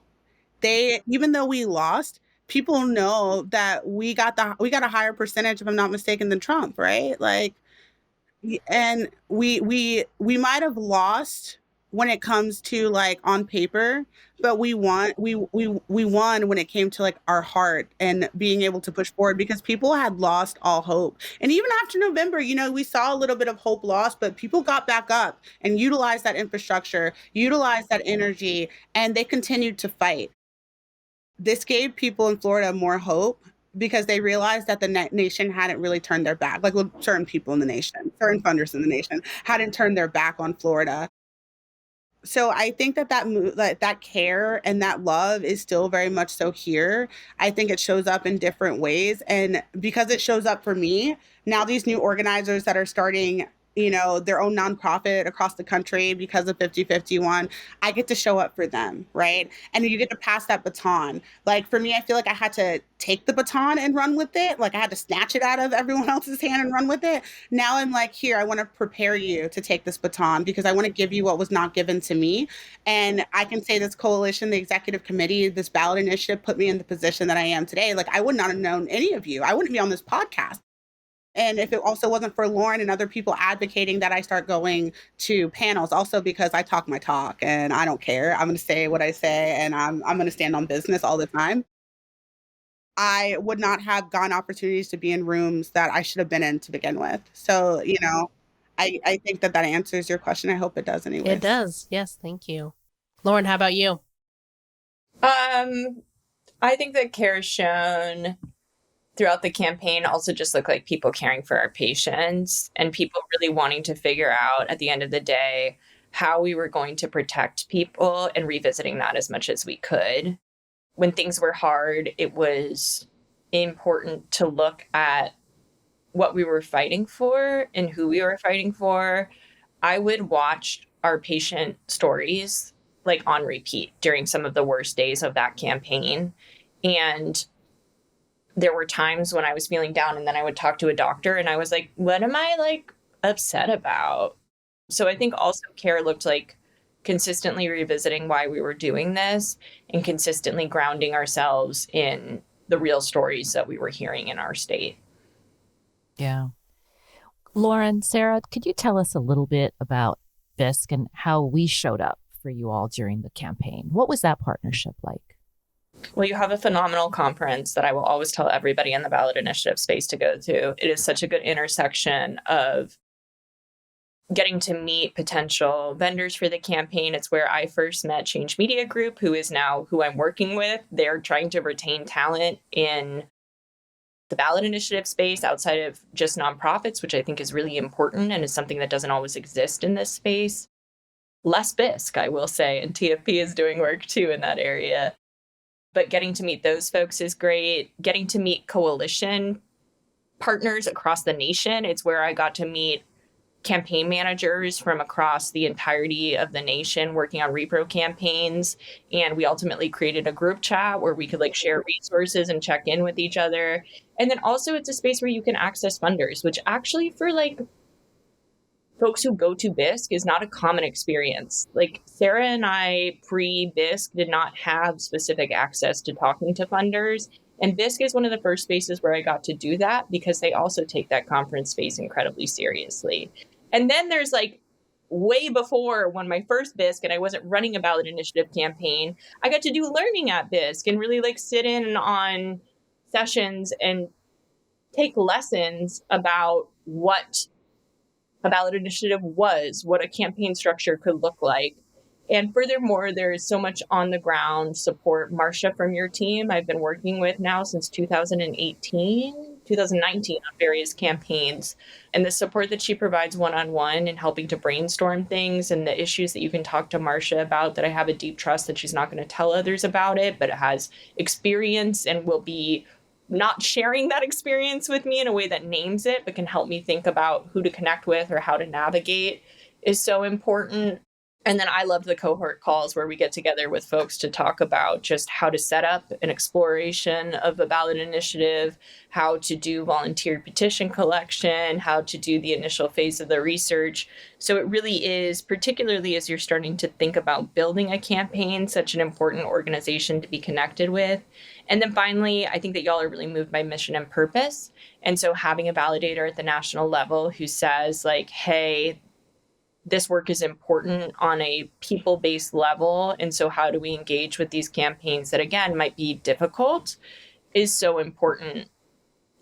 Even though we lost, people know that we got a higher percentage, if I'm not mistaken, than Trump, right? And we might have lost when it comes to on paper, but we won when it came to our heart and being able to push forward, because people had lost all hope. And even after November, we saw a little bit of hope lost, but people got back up and utilized that infrastructure, utilized that energy, and they continued to fight. This gave people in Florida more hope because they realized that the nation hadn't really turned their back. Certain people in the nation, certain funders in the nation hadn't turned their back on Florida. So I think that care and that love is still very much so here. I think it shows up in different ways. And because it shows up for me, now these new organizers that are starting, their own nonprofit across the country because of 5051, I get to show up for them, right? And you get to pass that baton. Like for me, I feel like I had to take the baton and run with it. Like I had to snatch it out of everyone else's hand and run with it. Now I'm like, here, I want to prepare you to take this baton because I want to give you what was not given to me. And I can say this coalition, the executive committee, this ballot initiative put me in the position that I am today. Like I would not have known any of you. I wouldn't be on this podcast. And if it also wasn't for Lauren and other people advocating that I start going to panels, also because I talk my talk and I don't care. I'm going to say what I say and I'm going to stand on business all the time. I would not have gotten opportunities to be in rooms that I should have been in to begin with. So, I think that answers your question. I hope it does anyway. It does. Yes. Thank you. Lauren, how about you? I think that care shown throughout the campaign also just look like people caring for our patients and people really wanting to figure out at the end of the day how we were going to protect people and revisiting that as much as we could. When things were hard, it was important to look at what we were fighting for and who we were fighting for. I would watch our patient stories like on repeat during some of the worst days of that campaign. And there were times when I was feeling down and then I would talk to a doctor and I was like, what am I like upset about? So I think also care looked like consistently revisiting why we were doing this and consistently grounding ourselves in the real stories that we were hearing in our state. Yeah. Lauren, Sarah, could you tell us a little bit about BISC and how we showed up for you all during the campaign? What was that partnership like? Well, you have a phenomenal conference that I will always tell everybody in the ballot initiative space to go to. It is such a good intersection of getting to meet potential vendors for the campaign. It's where I first met Change Media Group, who is now who I'm working with. They're trying to retain talent in the ballot initiative space outside of just nonprofits, which I think is really important and is something that doesn't always exist in this space. Less BISC, I will say, and TFP is doing work too in that area. But getting to meet those folks is great. Getting to meet coalition partners across the nation. It's where I got to meet campaign managers from across the entirety of the nation working on repro campaigns. And we ultimately created a group chat where we could like share resources and check in with each other. And then also it's a space where you can access funders, which actually for like folks who go to BISC is not a common experience. Like Sarah and I pre-BISC did not have specific access to talking to funders. And BISC is one of the first spaces where I got to do that because they also take that conference space incredibly seriously. And then there's like way before when my first BISC and I wasn't running a ballot initiative campaign, I got to do learning at BISC and really like sit in on sessions and take lessons about what a ballot initiative was, what a campaign structure could look like. And furthermore, there is so much on the ground support. Marcia from your team, I've been working with now since 2019 on various campaigns. And the support that she provides one-on-one and helping to brainstorm things and the issues that you can talk to Marcia about, that I have a deep trust that she's not going to tell others about it, but it has experience and will be not sharing that experience with me in a way that names it, but can help me think about who to connect with or how to navigate is so important. And then I love the cohort calls where we get together with folks to talk about just how to set up an exploration of a ballot initiative, how to do volunteer petition collection, how to do the initial phase of the research. So it really is, particularly as you're starting to think about building a campaign, such an important organization to be connected with. And then finally, I think that y'all are really moved by mission and purpose. And so having a validator at the national level who says like, hey, this work is important on a people-based level. And so how do we engage with these campaigns that, again, might be difficult, is so important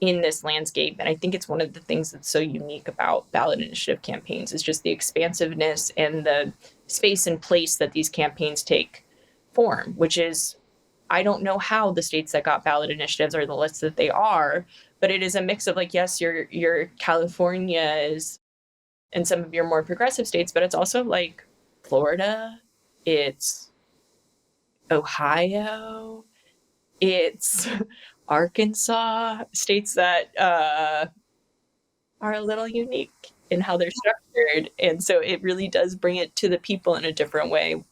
in this landscape. And I think it's one of the things that's so unique about ballot initiative campaigns is just the expansiveness and the space and place that these campaigns take form, which is, I don't know how the states that got ballot initiatives are the lists that they are, but it is a mix of like, yes, your California's and some of your more progressive states, but it's also like Florida it's Ohio, it's Arkansas, states that are a little unique in how they're structured. And so it really does bring it to the people in a different way.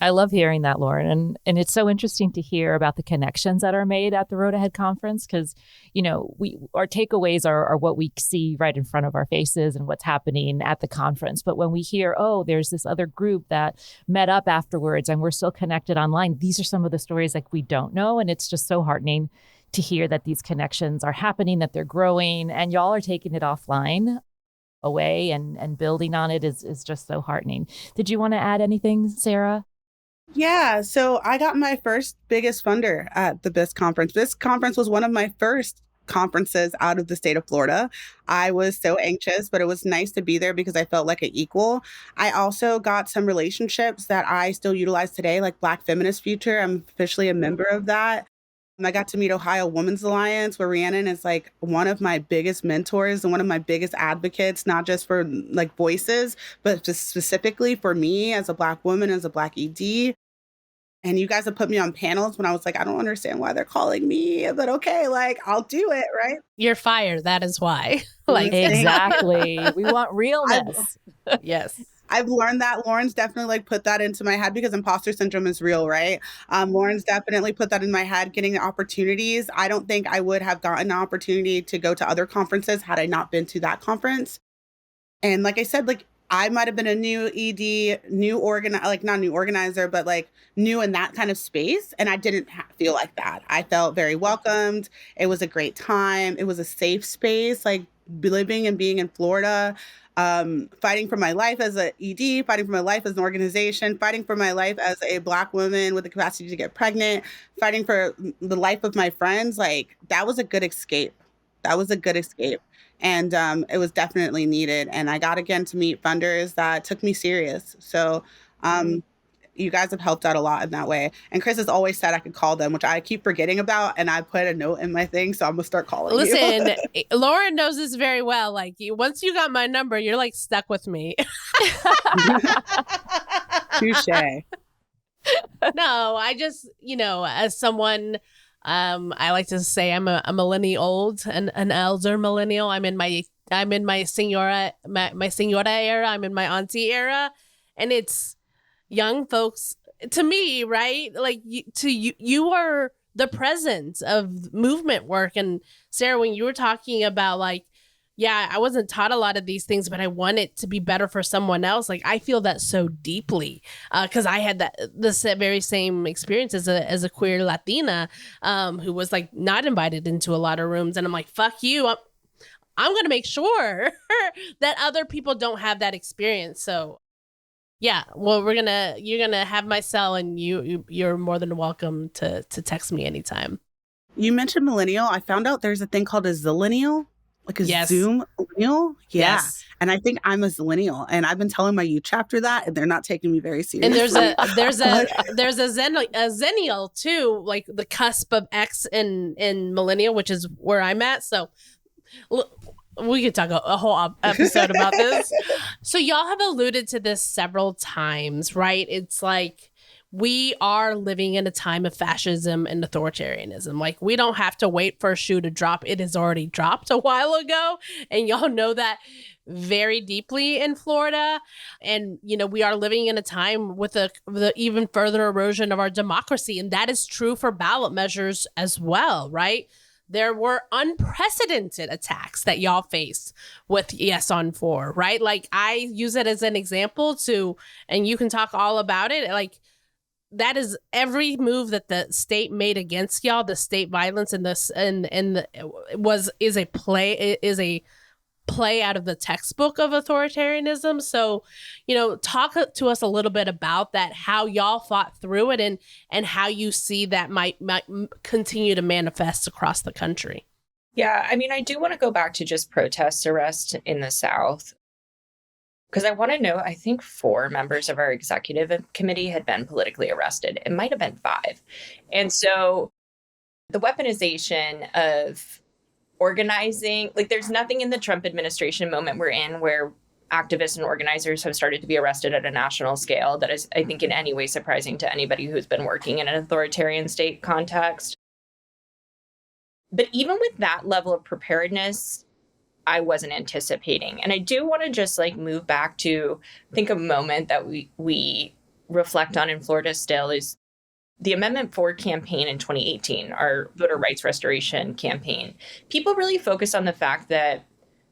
I love hearing that, Lauren. And it's so interesting to hear about the connections that are made at the Road Ahead conference because, our takeaways are what we see right in front of our faces and what's happening at the conference. But when we hear, oh, there's this other group that met up afterwards and we're still connected online, these are some of the stories like we don't know. And it's just so heartening to hear that these connections are happening, that they're growing, and y'all are taking it offline away and building on it is just so heartening. Did you want to add anything, Sarah? Yeah, so I got my first biggest funder at the BIS conference. This conference was one of my first conferences out of the state of Florida. I was so anxious, but it was nice to be there because I felt like an equal. I also got some relationships that I still utilize today, like Black Feminist Future. I'm officially a member of that. I got to meet Ohio Women's Alliance, where Rhiannon is like one of my biggest mentors and one of my biggest advocates, not just for like voices, but just specifically for me as a Black woman, as a Black ED. And you guys have put me on panels when I was like, I don't understand why they're calling me, but okay, like I'll do it, right? You're fired. That is why. Exactly. We want realness. Yes. I've learned that Lauren's definitely put that into my head because imposter syndrome is real, right? Lauren's definitely put that in my head, getting the opportunities. I don't think I would have gotten an opportunity to go to other conferences had I not been to that conference. And like I said, like I might have been a new ED, not new organizer, but like new in that kind of space. And I didn't feel like that. I felt very welcomed. It was a great time. It was a safe space, like living and being in Florida, fighting for my life as an ED, fighting for my life as an organization, fighting for my life as a Black woman with the capacity to get pregnant, fighting for the life of my friends. Like that was a good escape. And it was definitely needed. And I got again to meet funders that took me serious. So you guys have helped out a lot in that way. And Chris has always said I could call them, which I keep forgetting about. And I put a note in my thing. So I'm going to start calling you. Listen, Lauren knows this very well. Like once you got my number, you're like stuck with me. Touche. No, I just, as someone... I like to say I'm a millennial, an elder millennial. I'm in my senora era. I'm in my auntie era, and it's young folks to me, right? Like you are the presence of movement work. And Sarah, when you were talking about like, yeah, I wasn't taught a lot of these things, but I want it to be better for someone else. Like I feel that so deeply because I had this very same experience as a queer Latina who was like not invited into a lot of rooms, and I'm like, fuck you, I'm gonna make sure that other people don't have that experience. So yeah, well, you're gonna have my cell, and you're more than welcome to text me anytime. You mentioned millennial. I found out there's a thing called a zillennial. Like a Zoom millennial? Yeah. Yes. And I think I'm a zillennial. And I've been telling my youth chapter that, and they're not taking me very seriously. And there's a zennial too, like the cusp of X in millennial, which is where I'm at. So we could talk a whole episode about this. So y'all have alluded to this several times, right? It's like we are living in a time of fascism and authoritarianism. Like we don't have to wait for a shoe to drop. It has already dropped a while ago. And y'all know that very deeply in Florida. And, we are living in a time with the even further erosion of our democracy. And that is true for ballot measures as well, right? There were unprecedented attacks that y'all faced with Yes on 4, right? Like I use it as an example and you can talk all about it. Like, that is every move that the state made against y'all, the state violence and is a play out of the textbook of authoritarianism. So, talk to us a little bit about that, how y'all fought through it and how you see that might continue to manifest across the country. Yeah, I mean, I do want to go back to just protest arrest in the South. Because I want to know, I think 4 members of our executive committee had been politically arrested. It might have been 5. And so the weaponization of organizing, like there's nothing in the Trump administration moment we're in where activists and organizers have started to be arrested at a national scale that is, I think, in any way surprising to anybody who's been working in an authoritarian state context. But even with that level of preparedness, I wasn't anticipating. And I do want to just move back to, I think, a moment that we reflect on in Florida still is the Amendment 4 campaign in 2018, our voter rights restoration campaign. People really focused on the fact that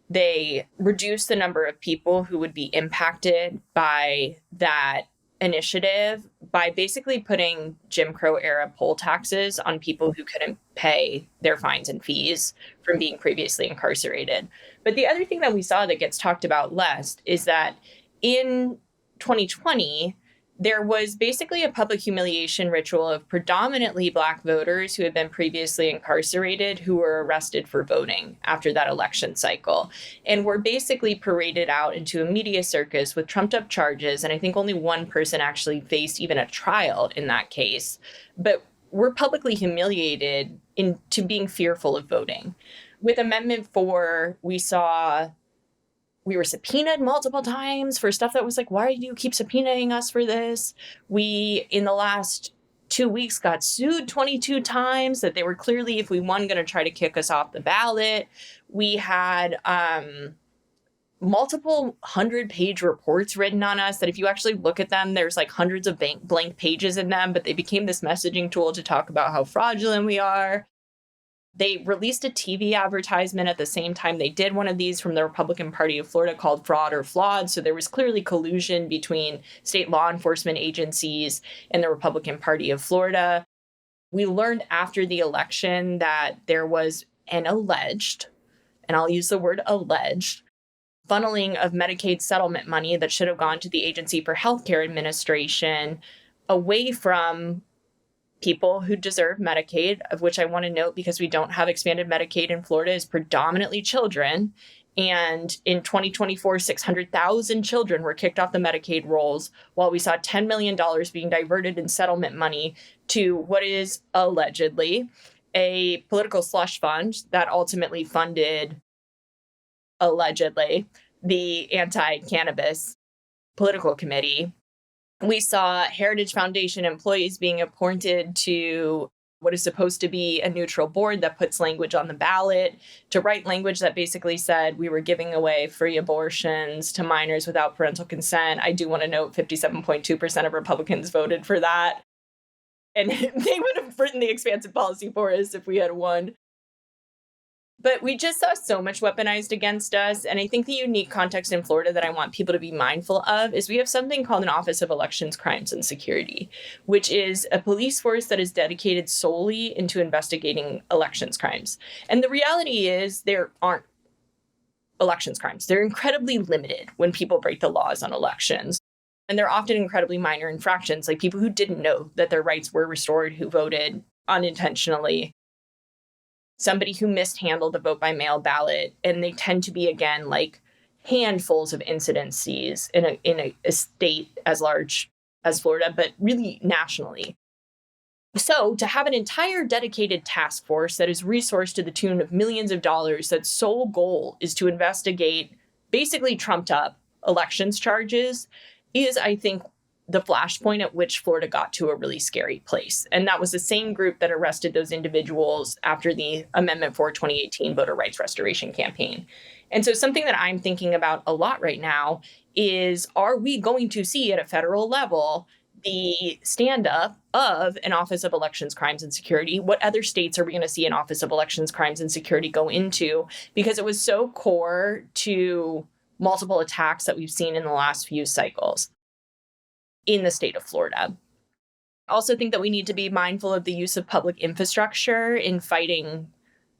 they reduced the number of people who would be impacted by that initiative by basically putting Jim Crow era poll taxes on people who couldn't pay their fines and fees from being previously incarcerated. But the other thing that we saw that gets talked about less is that in 2020, there was basically a public humiliation ritual of predominantly Black voters who had been previously incarcerated who were arrested for voting after that election cycle and were basically paraded out into a media circus with trumped up charges. And I think only one person actually faced even a trial in that case, but were publicly humiliated into being fearful of voting. With Amendment 4, we were subpoenaed multiple times for stuff that was why do you keep subpoenaing us for this? We, in the last 2 weeks, got sued 22 times that they were clearly, if we won, going to try to kick us off the ballot. We had multiple 100-page reports written on us that if you actually look at them, there's hundreds of blank pages in them, but they became this messaging tool to talk about how fraudulent we are. They released a TV advertisement at the same time they did one of these from the Republican Party of Florida called Fraud or Flawed. So there was clearly collusion between state law enforcement agencies and the Republican Party of Florida. We learned after the election that there was an alleged, and I'll use the word alleged, funneling of Medicaid settlement money that should have gone to the Agency for Healthcare Administration away from people who deserve Medicaid, of which I want to note, because we don't have expanded Medicaid in Florida, is predominantly children. And in 2024, 600,000 children were kicked off the Medicaid rolls, while we saw $10 million being diverted in settlement money to what is allegedly a political slush fund that ultimately funded, allegedly, the anti-cannabis political committee. We saw Heritage Foundation employees being appointed to what is supposed to be a neutral board that puts language on the ballot, to write language that basically said we were giving away free abortions to minors without parental consent. I do want to note 57.2% of Republicans voted for that. And they would have written the expansive policy for us if we had won. But we just saw so much weaponized against us. And I think the unique context in Florida that I want people to be mindful of is we have something called an Office of Elections, Crimes, and Security, which is a police force that is dedicated solely into investigating elections crimes. And the reality is there aren't elections crimes. They're incredibly limited when people break the laws on elections. And they're often incredibly minor infractions, like people who didn't know that their rights were restored, who voted unintentionally, somebody who mishandled a vote by mail ballot. And they tend to be, again, handfuls of incidences in a state as large as Florida, but really nationally. So to have an entire dedicated task force that is resourced to the tune of millions of dollars, that's sole goal is to investigate basically trumped up elections charges, is, I think, the flashpoint at which Florida got to a really scary place. And that was the same group that arrested those individuals after the Amendment 4 2018 voter rights restoration campaign. And so something that I'm thinking about a lot right now is, are we going to see at a federal level the stand-up of an Office of Elections, Crimes, and Security? What other states are we going to see an Office of Elections, Crimes, and Security go into? Because it was so core to multiple attacks that we've seen in the last few cycles in the state of Florida. I also think that we need to be mindful of the use of public infrastructure in fighting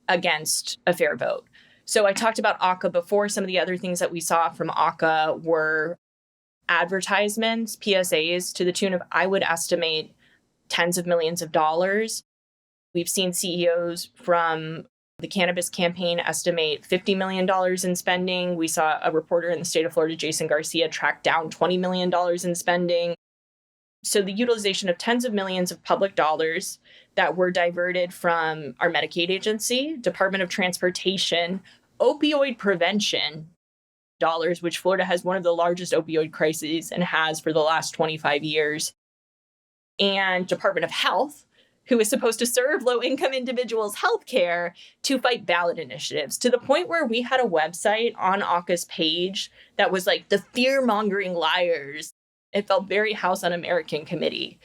against a fair vote. So I talked about ACA before. Some of the other things that we saw from ACA were advertisements, PSAs, to the tune of, I would estimate, tens of millions of dollars. We've seen CEOs from the cannabis campaign estimate $50 million in spending. We saw a reporter in the state of Florida, Jason Garcia, track down $20 million in spending. So the utilization of tens of millions of public dollars that were diverted from our Medicaid agency, Department of Transportation, opioid prevention, which Florida has one of the largest opioid crises and has for the last 25 years. And Department of Health, who is supposed to serve low-income individuals health care, to fight ballot initiatives, to the point where we had a website on ACA's page that was like the fear-mongering liars. It felt very House Un-American Committee.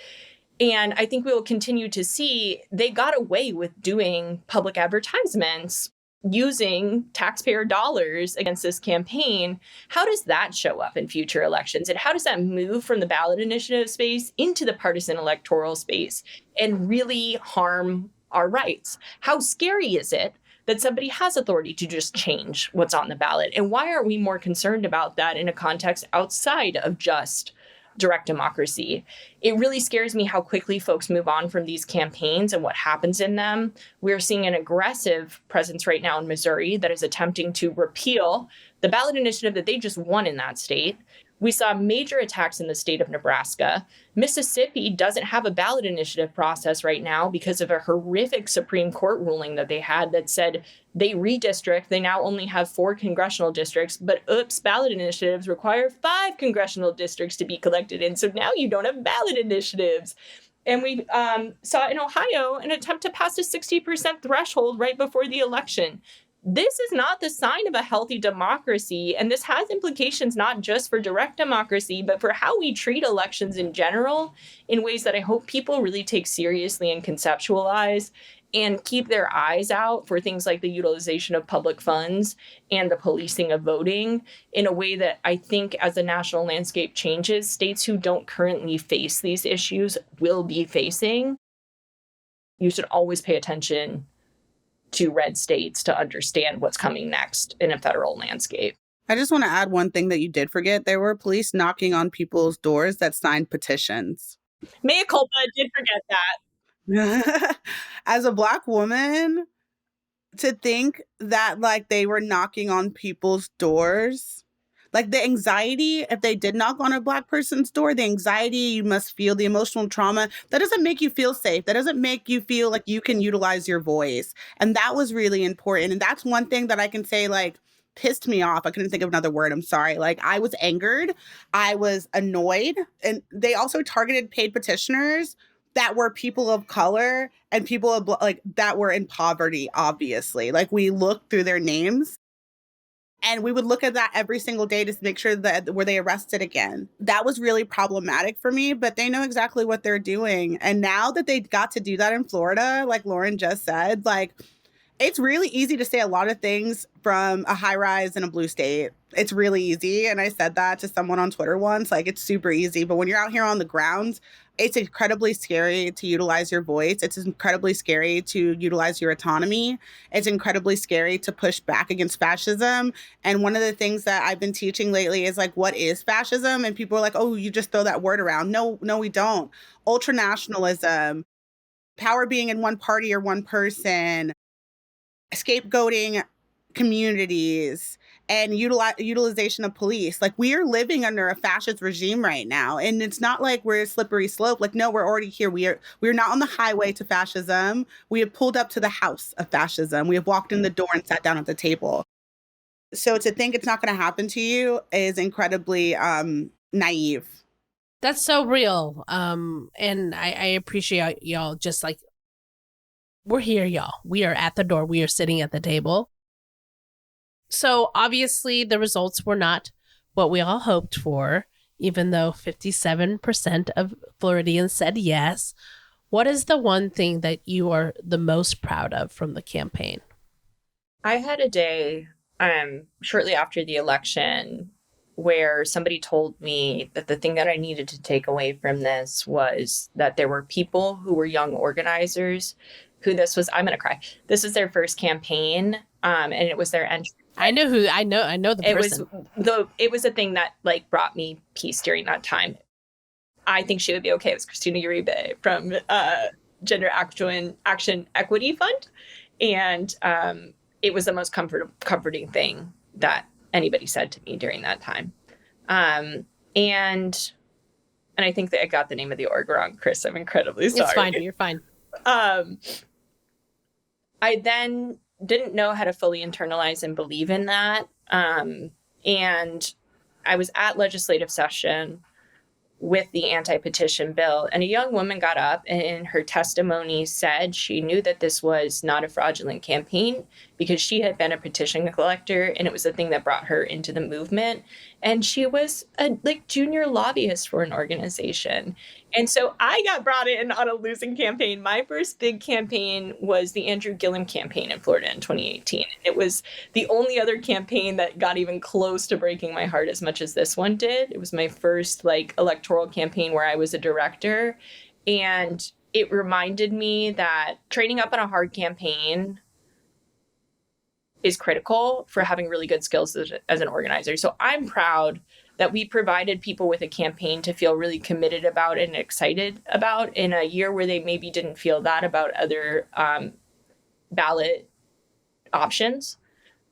And I think we will continue to see they got away with doing public advertisements using taxpayer dollars against this campaign. How does that show up in future elections? And how does that move from the ballot initiative space into the partisan electoral space and really harm our rights? How scary is it that somebody has authority to just change what's on the ballot? And why aren't we more concerned about that in a context outside of just direct democracy? It really scares me how quickly folks move on from these campaigns and what happens in them. We're seeing an aggressive presence right now in Missouri that is attempting to repeal the ballot initiative that they just won in that state. We saw major attacks in the state of Nebraska. Mississippi doesn't have a ballot initiative process right now because of a horrific Supreme Court ruling that they had that said they redistrict. They now only have 4 congressional districts, but oops, ballot initiatives require 5 congressional districts to be collected in. So now you don't have ballot initiatives. And we saw in Ohio an attempt to pass a 60% threshold right before the election. This is not the sign of a healthy democracy, and this has implications not just for direct democracy, but for how we treat elections in general in ways that I hope people really take seriously and conceptualize and keep their eyes out for things like the utilization of public funds and the policing of voting in a way that I think as the national landscape changes, states who don't currently face these issues will be facing. You should always pay attention to red states to understand what's coming next in a federal landscape. I just want to add one thing that you did forget. There were police knocking on people's doors that signed petitions. Mea culpa, did forget that. As a Black woman, to think that like they were knocking on people's doors, like the anxiety, if they did knock on a Black person's door, the anxiety you must feel, the emotional trauma, that doesn't make you feel safe. That doesn't make you feel like you can utilize your voice. And that was really important. And that's one thing that I can say, like, pissed me off. I couldn't think of another word. I'm sorry. Like, I was angered. I was annoyed. And they also targeted paid petitioners that were people of color and people of, like, that were in poverty, obviously. Like, we looked through their names. And we would look at that every single day to make sure that were they arrested again. That was really problematic for me, but they know exactly what they're doing. And now that they got to do that in Florida, like Lauren just said, like, it's really easy to say a lot of things from a high rise in a blue state. It's really easy. And I said that to someone on Twitter once, like, it's super easy. But when you're out here on the ground, it's incredibly scary to utilize your voice. It's incredibly scary to utilize your autonomy. It's incredibly scary to push back against fascism. And one of the things that I've been teaching lately is like, what is fascism? And people are like, oh, you just throw that word around. No, we don't. Ultranationalism, power being in one party or one person, scapegoating communities, and utilization of police. Like, we are living under a fascist regime right now. And it's not like we're a slippery slope. Like, no, we're already here. We're not on the highway to fascism. We have pulled up to the house of fascism. We have walked in the door and sat down at the table. So to think it's not going to happen to you is incredibly naive. That's so real. And I appreciate y'all. Just like, we're here, y'all. We are at the door. We are sitting at the table. So obviously the results were not what we all hoped for, even though 57% of Floridians said yes. What is the one thing that you are the most proud of from the campaign? I had a day shortly after the election where somebody told me that the thing that I needed to take away from this was that there were people who were young organizers who this was, I'm going to cry. This was their first campaign, and it was their entry. I know the person. It was a thing that like brought me peace during that time. I think she would be okay. It was Christina Uribe from Gender Action Equity Fund. And it was the most comforting thing that anybody said to me during that time. And I think that I got the name of the org wrong, Chris. I'm incredibly sorry. It's fine. You're fine. I then didn't know how to fully internalize and believe in that. And I was at legislative session with the anti-petition bill, and a young woman got up and in her testimony said she knew that this was not a fraudulent campaign because she had been a petition collector and it was the thing that brought her into the movement. And she was a junior lobbyist for an organization. And so I got brought in on a losing campaign. My first big campaign was the Andrew Gillum campaign in Florida in 2018. It was the only other campaign that got even close to breaking my heart as much as this one did. It was my first electoral campaign where I was a director. And it reminded me that training up on a hard campaign is critical for having really good skills as an organizer. So I'm proud that we provided people with a campaign to feel really committed about and excited about in a year where they maybe didn't feel that about other ballot options.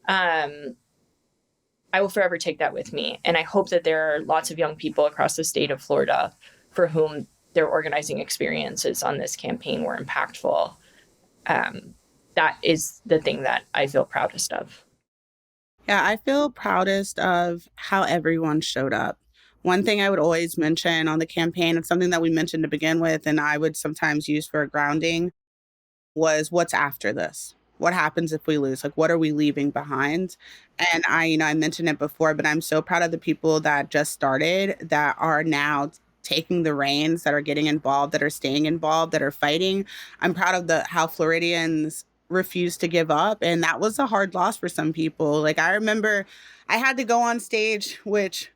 I will forever take that with me. And I hope that there are lots of young people across the state of Florida for whom their organizing experiences on this campaign were impactful. That is the thing that I feel proudest of. Yeah, I feel proudest of how everyone showed up. One thing I would always mention on the campaign, it's something that we mentioned to begin with, and I would sometimes use for grounding, was what's after this? What happens if we lose? What are we leaving behind? And I mentioned it before, but I'm so proud of the people that just started, that are now taking the reins, that are getting involved, that are staying involved, that are fighting. I'm proud of how Floridians refused to give up. And that was a hard loss for some people. I remember I had to go on stage, which,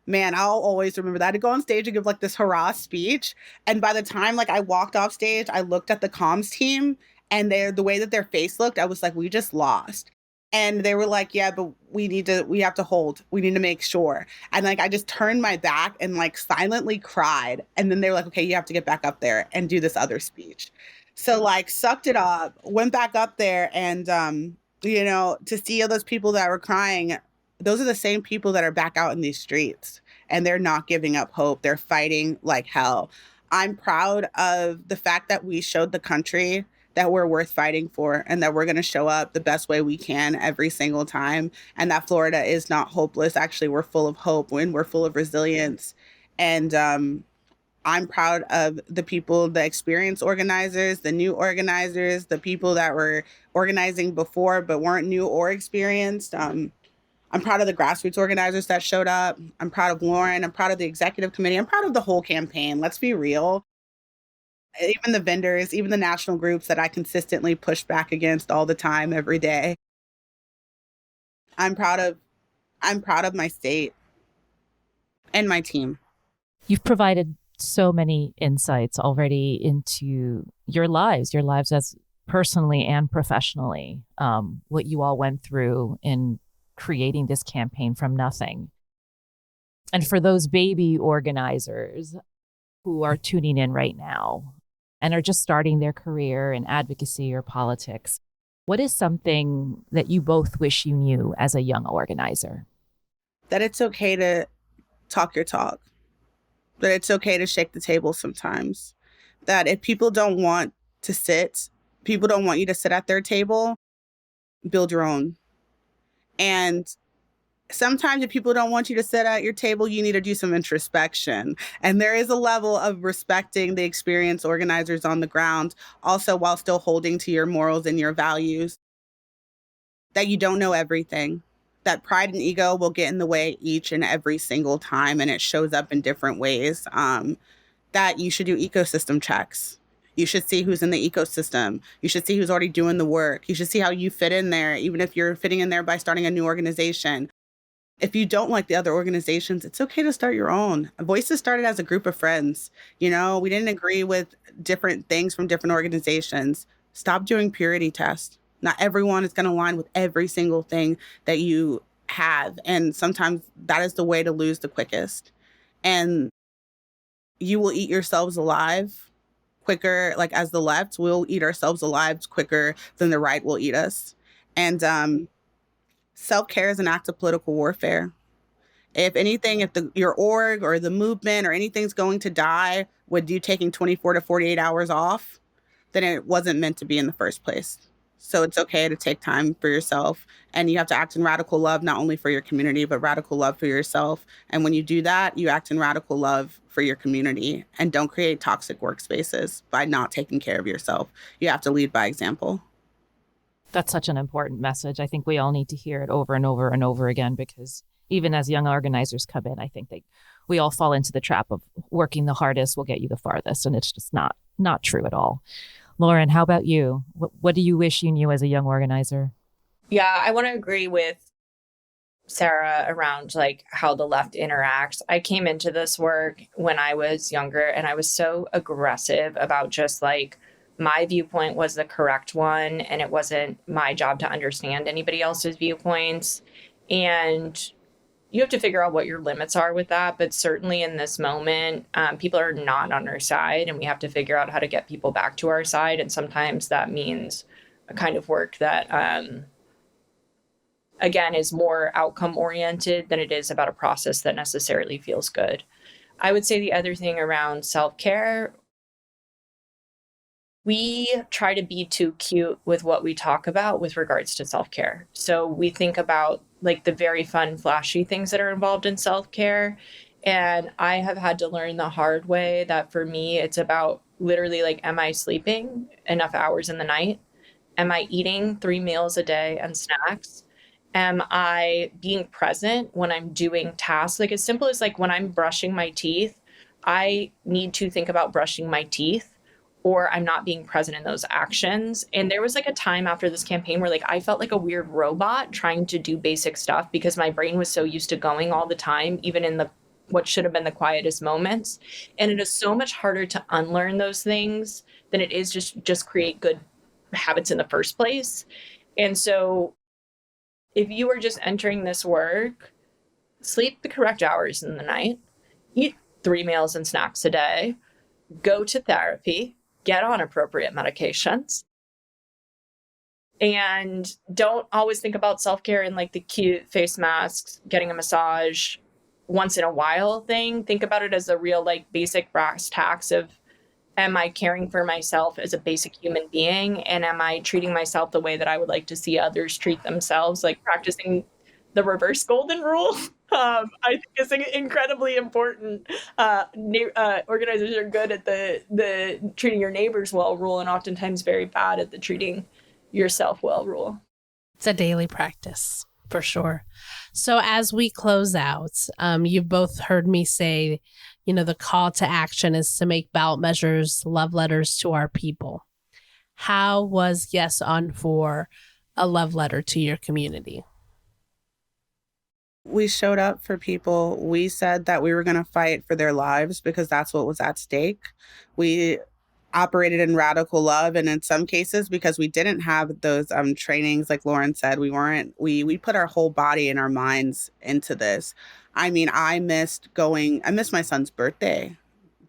man, I'll always remember that. I had to go on stage and give this hurrah speech. And by the time I walked off stage, I looked at the comms team and the way that their face looked, I was like, we just lost. And they were like, yeah, but we have to hold. We need to make sure. And I just turned my back and silently cried. And then they were like, okay, you have to get back up there and do this other speech. So sucked it up, went back up there, and to see all those people that were crying, those are the same people that are back out in these streets, and they're not giving up hope. They're fighting like hell. I'm proud of the fact that we showed the country that we're worth fighting for and that we're going to show up the best way we can every single time, and that Florida is not hopeless. Actually, we're full of hope and we're full of resilience. And I'm proud of the people, the experienced organizers, the new organizers, the people that were organizing before but weren't new or experienced. I'm proud of the grassroots organizers that showed up. I'm proud of Lauren. I'm proud of the executive committee. I'm proud of the whole campaign. Let's be real. Even the vendors, even the national groups that I consistently push back against all the time, every day. I'm proud of my state and my team. You've provided so many insights already into your lives as personally and professionally, what you all went through in creating this campaign from nothing. And for those baby organizers who are tuning in right now and are just starting their career in advocacy or politics, what is something that you both wish you knew as a young organizer? That it's okay to talk your talk. That it's okay to shake the table sometimes. That if people don't want to sit, people don't want you to sit at their table, build your own. And sometimes if people don't want you to sit at your table, you need to do some introspection. And there is a level of respecting the experienced organizers on the ground, also while still holding to your morals and your values. That you don't know everything. That pride and ego will get in the way each and every single time, and it shows up in different ways. That you should do ecosystem checks. You should see who's in the ecosystem. You should see who's already doing the work. You should see how you fit in there, even if you're fitting in there by starting a new organization. If you don't like the other organizations, it's okay to start your own. Voices started as a group of friends. We didn't agree with different things from different organizations. Stop doing purity tests. Not everyone is going to align with every single thing that you have. And sometimes that is the way to lose the quickest. And you will eat yourselves alive quicker, as the left, we'll eat ourselves alive quicker than the right will eat us. And self-care is an act of political warfare. If anything, if your org or the movement or anything's going to die with you taking 24 to 48 hours off, then it wasn't meant to be in the first place. So it's okay to take time for yourself, and you have to act in radical love, not only for your community, but radical love for yourself. And when you do that, you act in radical love for your community, and don't create toxic workspaces by not taking care of yourself. You have to lead by example. That's such an important message. I think we all need to hear it over and over and over again, because even as young organizers come in, I think we all fall into the trap of working the hardest will get you the farthest. And it's just not true at all. Lauren, how about you? What do you wish you knew as a young organizer? Yeah, I want to agree with Sarah around like how the left interacts. I came into this work when I was younger, and I was so aggressive about just like my viewpoint was the correct one, and it wasn't my job to understand anybody else's viewpoints. And you have to figure out what your limits are with that. But certainly in this moment, people are not on our side, and we have to figure out how to get people back to our side. And sometimes that means a kind of work that, again, is more outcome oriented than it is about a process that necessarily feels good. I would say the other thing around self-care, we try to be too cute with what we talk about with regards to self-care. So we think about like the very fun, flashy things that are involved in self-care. And I have had to learn the hard way that for me, it's about literally like, am I sleeping enough hours in the night? Am I eating 3 meals a day and snacks? Am I being present when I'm doing tasks? Like as simple as like when I'm brushing my teeth, I need to think about brushing my teeth, or I'm not being present in those actions. And there was like a time after this campaign where like I felt like a weird robot trying to do basic stuff because my brain was so used to going all the time, even in the what should have been the quietest moments. And it is so much harder to unlearn those things than it is just create good habits in the first place. And so if you are just entering this work, sleep the correct hours in the night, eat 3 meals and snacks a day, go to therapy, get on appropriate medications, and don't always think about self-care in like the cute face masks, getting a massage once in a while thing. Think about it as a real like basic brass tacks of, am I caring for myself as a basic human being? And am I treating myself the way that I would like to see others treat themselves? Like practicing the reverse golden rule, I think is incredibly important. Organizers are good at the treating your neighbors well rule, and oftentimes very bad at the treating yourself well rule. It's a daily practice for sure. So as we close out, you've both heard me say, the call to action is to make ballot measures love letters to our people. How was Yes on 4 a love letter to your community? We showed up for people. We said that we were going to fight for their lives because that's what was at stake. We operated in radical love, and in some cases, because we didn't have those trainings, like Lauren said, we put our whole body and our minds into this. I mean, I missed my son's birthday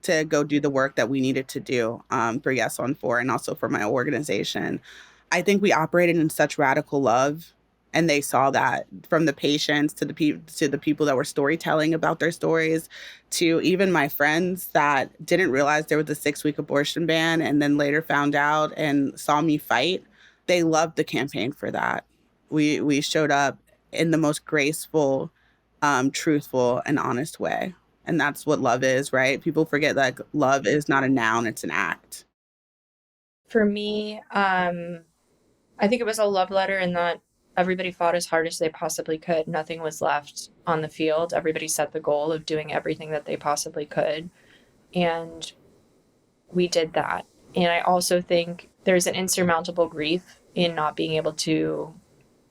to go do the work that we needed to do for Yes on 4 and also for my organization. I think we operated in such radical love. And they saw that, from the patients to the people that were storytelling about their stories, to even my friends that didn't realize there was a 6-week abortion ban and then later found out and saw me fight. They loved the campaign for that. We showed up in the most graceful, truthful, and honest way. And that's what love is, right? People forget that love is not a noun, it's an act. For me, I think it was a love letter in that everybody fought as hard as they possibly could. Nothing was left on the field. Everybody set the goal of doing everything that they possibly could. And we did that. And I also think there's an insurmountable grief in not being able to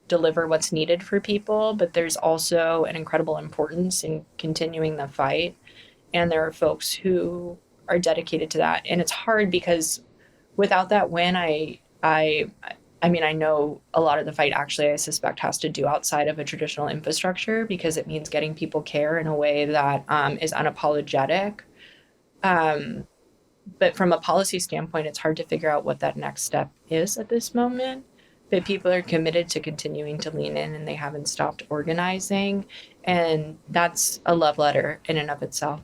deliver what's needed for people, but there's also an incredible importance in continuing the fight. And there are folks who are dedicated to that. And it's hard because without that win, I mean, I know a lot of the fight actually, I suspect, has to do outside of a traditional infrastructure, because it means getting people care in a way that is unapologetic. But from a policy standpoint, it's hard to figure out what that next step is at this moment. But people are committed to continuing to lean in, and they haven't stopped organizing. And that's a love letter in and of itself.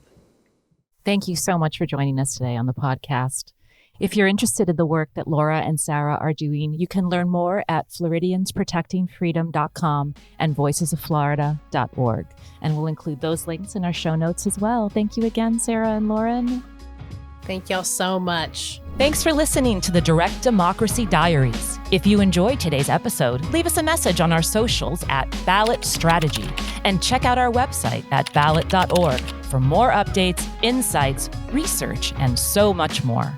Thank you so much for joining us today on the podcast. If you're interested in the work that Laura and Sarah are doing, you can learn more at floridiansprotectingfreedom.com and voicesofflorida.org. And we'll include those links in our show notes as well. Thank you again, Sarah and Lauren. Thank y'all so much. Thanks for listening to the Direct Democracy Diaries. If you enjoyed today's episode, leave us a message on our socials at Ballot Strategy and check out our website at ballot.org for more updates, insights, research, and so much more.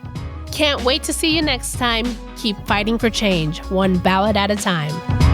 Can't wait to see you next time. Keep fighting for change, one ballot at a time.